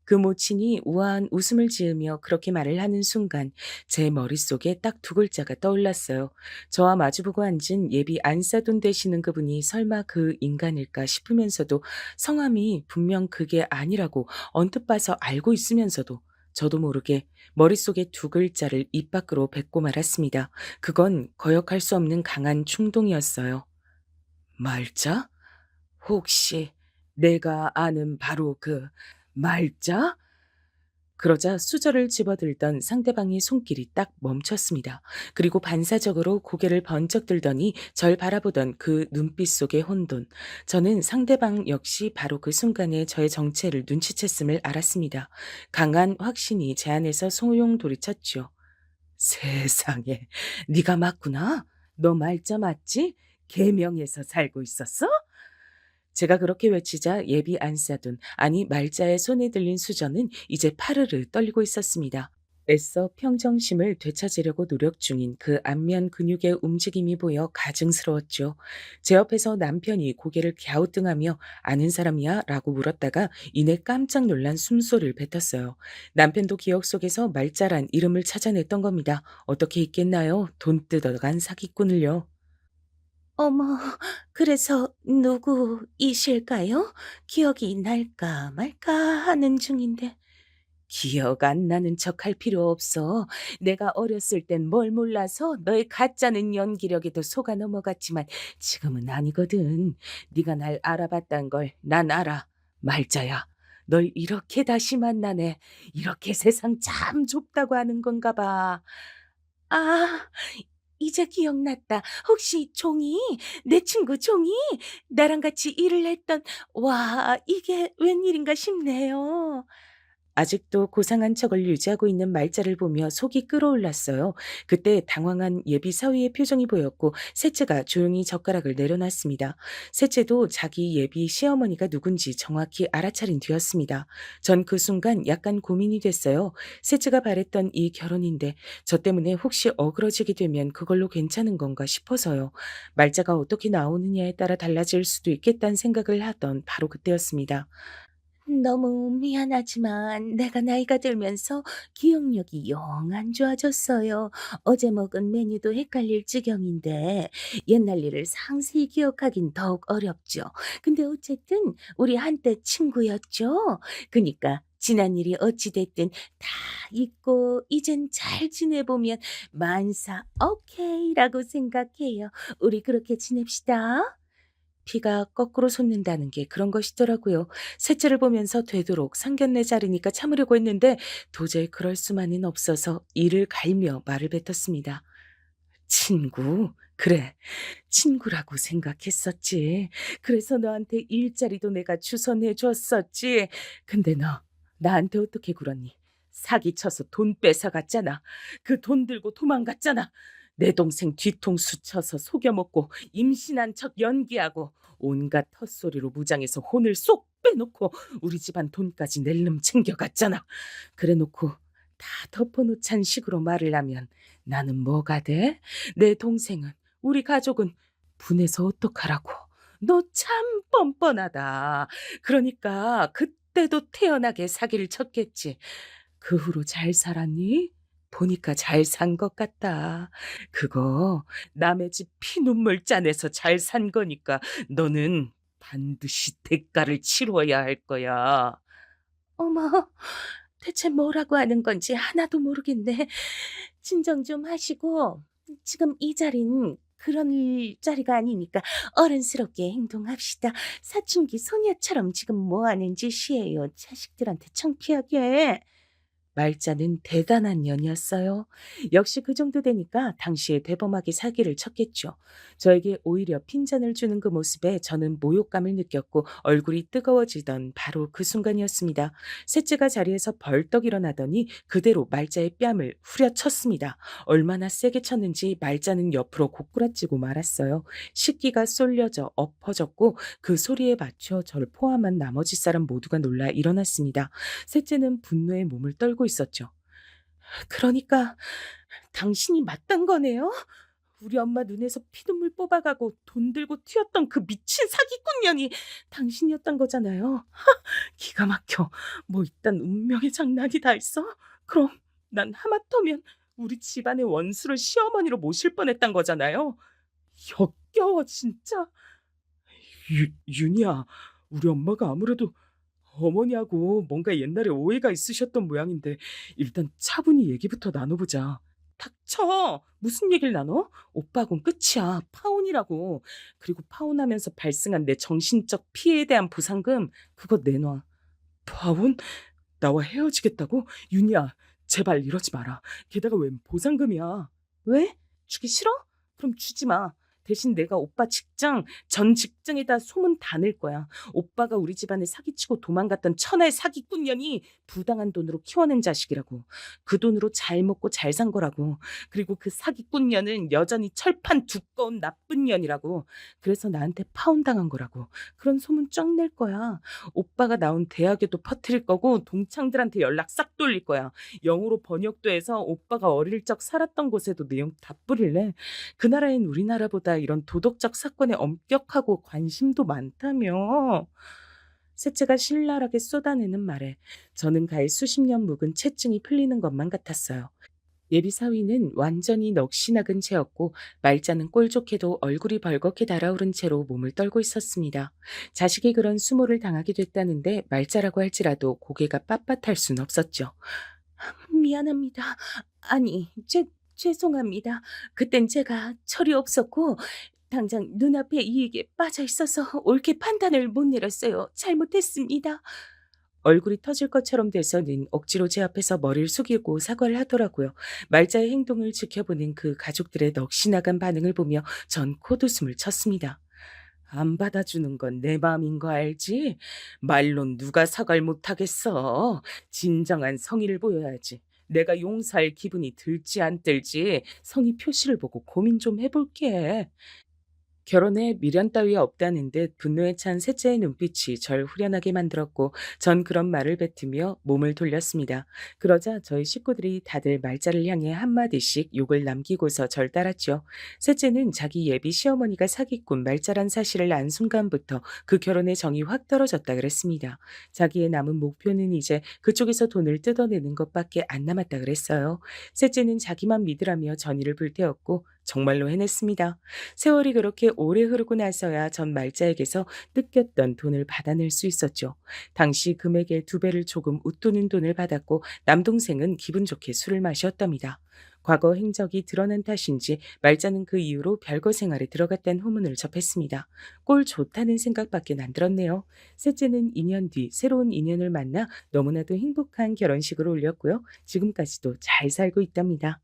그 모친이 우아한 웃음을 지으며 그렇게 말을 하는 순간 제 머릿속에 딱 두 글자가 떠올랐어요. 저와 마주보고 앉은 예비 안사돈 되시는 그분이 설마 그 인간일까 싶으면서도 성함이 분명 그게 아니라고 언뜻 봐서 알고 있으면서도 저도 모르게 머릿속에 두 글자를 입 밖으로 뱉고 말았습니다. 그건 거역할 수 없는 강한 충동이었어요. 말자? 혹시 내가 아는 바로 그 말자? 그러자 수저를 집어들던 상대방의 손길이 딱 멈췄습니다. 그리고 반사적으로 고개를 번쩍 들더니 절 바라보던 그 눈빛 속의 혼돈. 저는 상대방 역시 바로 그 순간에 저의 정체를 눈치챘음을 알았습니다. 강한 확신이 제 안에서 소용돌이쳤죠. 세상에, 네가 맞구나. 너 말자 맞지? 계명에서 살고 있었어? 제가 그렇게 외치자 예비 안사돈, 아니 말자의 손에 들린 수저는 이제 파르르 떨리고 있었습니다. 애써 평정심을 되찾으려고 노력 중인 그 안면 근육의 움직임이 보여 가증스러웠죠. 제 옆에서 남편이 고개를 갸우뚱하며 아는 사람이야? 라고 물었다가 이내 깜짝 놀란 숨소리를 뱉었어요. 남편도 기억 속에서 말자란 이름을 찾아냈던 겁니다. 어떻게 있겠나요? 돈 뜯어간 사기꾼을요. 어머, 그래서 누구이실까요? 기억이 날까 말까 하는 중인데. 기억 안 나는 척 할 필요 없어. 내가 어렸을 땐 뭘 몰라서 너의 가짜는 연기력에도 속아 넘어갔지만 지금은 아니거든. 네가 날 알아봤단 걸 난 알아. 말자야. 널 이렇게 다시 만나네. 이렇게 세상 참 좁다고 하는 건가 봐. 아, 이제 기억났다. 혹시 종이? 내 친구 종이? 나랑 같이 일을 했던, 와, 이게 웬일인가 싶네요. 아직도 고상한 척을 유지하고 있는 말자를 보며 속이 끓어올랐어요. 그때 당황한 예비 사위의 표정이 보였고 셋째가 조용히 젓가락을 내려놨습니다. 셋째도 자기 예비 시어머니가 누군지 정확히 알아차린 뒤였습니다. 전 그 순간 약간 고민이 됐어요. 셋째가 바랬던 이 결혼인데 저 때문에 혹시 어그러지게 되면 그걸로 괜찮은 건가 싶어서요. 말자가 어떻게 나오느냐에 따라 달라질 수도 있겠다는 생각을 하던 바로 그때였습니다. 너무 미안하지만 내가 나이가 들면서 기억력이 영 안 좋아졌어요. 어제 먹은 메뉴도 헷갈릴 지경인데 옛날 일을 상세히 기억하긴 더욱 어렵죠. 근데 어쨌든 우리 한때 친구였죠. 그니까 지난 일이 어찌 됐든 다 잊고 이젠 잘 지내보면 만사 오케이라고 생각해요. 우리 그렇게 지냅시다. 피가 거꾸로 솟는다는 게 그런 것이더라고요. 셋째를 보면서 되도록 상견례 자리니까 참으려고 했는데 도저히 그럴 수만은 없어서 이를 갈며 말을 뱉었습니다. 친구? 그래, 친구라고 생각했었지. 그래서 너한테 일자리도 내가 주선해 줬었지. 근데 너 나한테 어떻게 굴었니? 사기쳐서 돈 뺏어갔잖아. 그 돈 들고 도망갔잖아. 내 동생 뒤통수 쳐서 속여먹고 임신한 척 연기하고 온갖 헛소리로 무장해서 혼을 쏙 빼놓고 우리 집안 돈까지 낼름 챙겨갔잖아. 그래놓고 다 덮어놓잔 식으로 말을 하면 나는 뭐가 돼? 내 동생은, 우리 가족은 분해서 어떡하라고. 너 참 뻔뻔하다. 그러니까 그때도 태연하게 사기를 쳤겠지. 그 후로 잘 살았니? 보니까 잘 산 것 같다. 그거 남의 집 피눈물 짜내서 잘 산 거니까 너는 반드시 대가를 치러야 할 거야. 어머, 대체 뭐라고 하는 건지 하나도 모르겠네. 진정 좀 하시고, 지금 이 자리는 그런 자리가 아니니까 어른스럽게 행동합시다. 사춘기 소녀처럼 지금 뭐 하는 짓이에요. 자식들한테 창피하게. 말자는 대단한 년이었어요. 역시 그 정도 되니까 당시에 대범하게 사기를 쳤겠죠. 저에게 오히려 핀잔을 주는 그 모습에 저는 모욕감을 느꼈고 얼굴이 뜨거워지던 바로 그 순간이었습니다. 셋째가 자리에서 벌떡 일어나더니 그대로 말자의 뺨을 후려쳤습니다. 얼마나 세게 쳤는지 말자는 옆으로 고꾸라지고 말았어요. 식기가 쏠려져 엎어졌고 그 소리에 맞춰 저를 포함한 나머지 사람 모두가 놀라 일어났습니다. 셋째는 분노에 몸을 떨고 있었죠. 그러니까 당신이 맞단 거네요? 우리 엄마 눈에서 피눈물 뽑아가고 돈 들고 튀었던 그 미친 사기꾼년이 당신이었단 거잖아요. 기가 막혀. 뭐 이딴 운명의 장난이 다 있어? 그럼 난 하마터면 우리 집안의 원수를 시어머니로 모실 뻔했단 거잖아요. 역겨워 진짜. 윤이야, 우리 엄마가 아무래도 어머니하고 뭔가 옛날에 오해가 있으셨던 모양인데 일단 차분히 얘기부터 나눠보자. 닥쳐! 무슨 얘기를 나눠? 오빠하고는 끝이야. 파혼이라고. 그리고 파혼하면서 발생한 내 정신적 피해에 대한 보상금 그거 내놔. 파혼? 나와 헤어지겠다고? 윤희야, 제발 이러지 마라. 게다가 웬 보상금이야. 왜? 주기 싫어? 그럼 주지 마. 대신 내가 오빠 직장, 전 직장에다 소문 다 낼 거야. 오빠가 우리 집안에 사기치고 도망갔던 천하의 사기꾼년이 부당한 돈으로 키워낸 자식이라고. 그 돈으로 잘 먹고 잘 산 거라고. 그리고 그 사기꾼년은 여전히 철판 두꺼운 나쁜 년이라고. 그래서 나한테 파혼당한 거라고. 그런 소문 쫙 낼 거야. 오빠가 나온 대학에도 퍼뜨릴 거고 동창들한테 연락 싹 돌릴 거야. 영어로 번역도 해서 오빠가 어릴 적 살았던 곳에도 내용 다 뿌릴래. 그 나라엔 우리나라보다 이런 도덕적 사건에 엄격하고 관심도 많다며. 셋째가 신랄하게 쏟아내는 말에 저는 가히 수십 년 묵은 채증이 풀리는 것만 같았어요. 예비 사위는 완전히 넋이 나간 채였고 말자는 꼴 좋게도 얼굴이 벌겋게 달아오른 채로 몸을 떨고 있었습니다. 자식이 그런 수모를 당하게 됐다는데 말자라고 할지라도 고개가 빳빳할 순 없었죠. 미안합니다. 아니, 죄송합니다. 그땐 제가 철이 없었고 당장 눈앞에 이익에 빠져 있어서 옳게 판단을 못 내렸어요. 잘못했습니다. 얼굴이 터질 것처럼 돼서는 억지로 제 앞에서 머리를 숙이고 사과를 하더라고요. 말자의 행동을 지켜보는 그 가족들의 넋이 나간 반응을 보며 전 코웃음을 쳤습니다. 안 받아주는 건 내 마음인 거 알지? 말론 누가 사과를 못하겠어. 진정한 성의를 보여야지. 내가 용서할 기분이 들지 안 들지 성의 표시를 보고 고민 좀 해볼게. 결혼에 미련 따위 없다는 듯 분노에 찬 셋째의 눈빛이 절 후련하게 만들었고 전 그런 말을 뱉으며 몸을 돌렸습니다. 그러자 저희 식구들이 다들 말자를 향해 한마디씩 욕을 남기고서 절 따랐죠. 셋째는 자기 예비 시어머니가 사기꾼 말자란 사실을 안 순간부터 그 결혼의 정이 확 떨어졌다 그랬습니다. 자기의 남은 목표는 이제 그쪽에서 돈을 뜯어내는 것밖에 안 남았다 그랬어요. 셋째는 자기만 믿으라며 전의를 불태웠고 정말로 해냈습니다. 세월이 그렇게 오래 흐르고 나서야 전 말자에게서 뜯겼던 돈을 받아낼 수 있었죠. 당시 금액의 2배를 조금 웃도는 돈을 받았고 남동생은 기분 좋게 술을 마셨답니다. 과거 행적이 드러난 탓인지 말자는 그 이후로 별거 생활에 들어갔다는 후문을 접했습니다. 꼴 좋다는 생각밖에 안 들었네요. 셋째는 2년 뒤 새로운 인연을 만나 너무나도 행복한 결혼식을 올렸고요. 지금까지도 잘 살고 있답니다.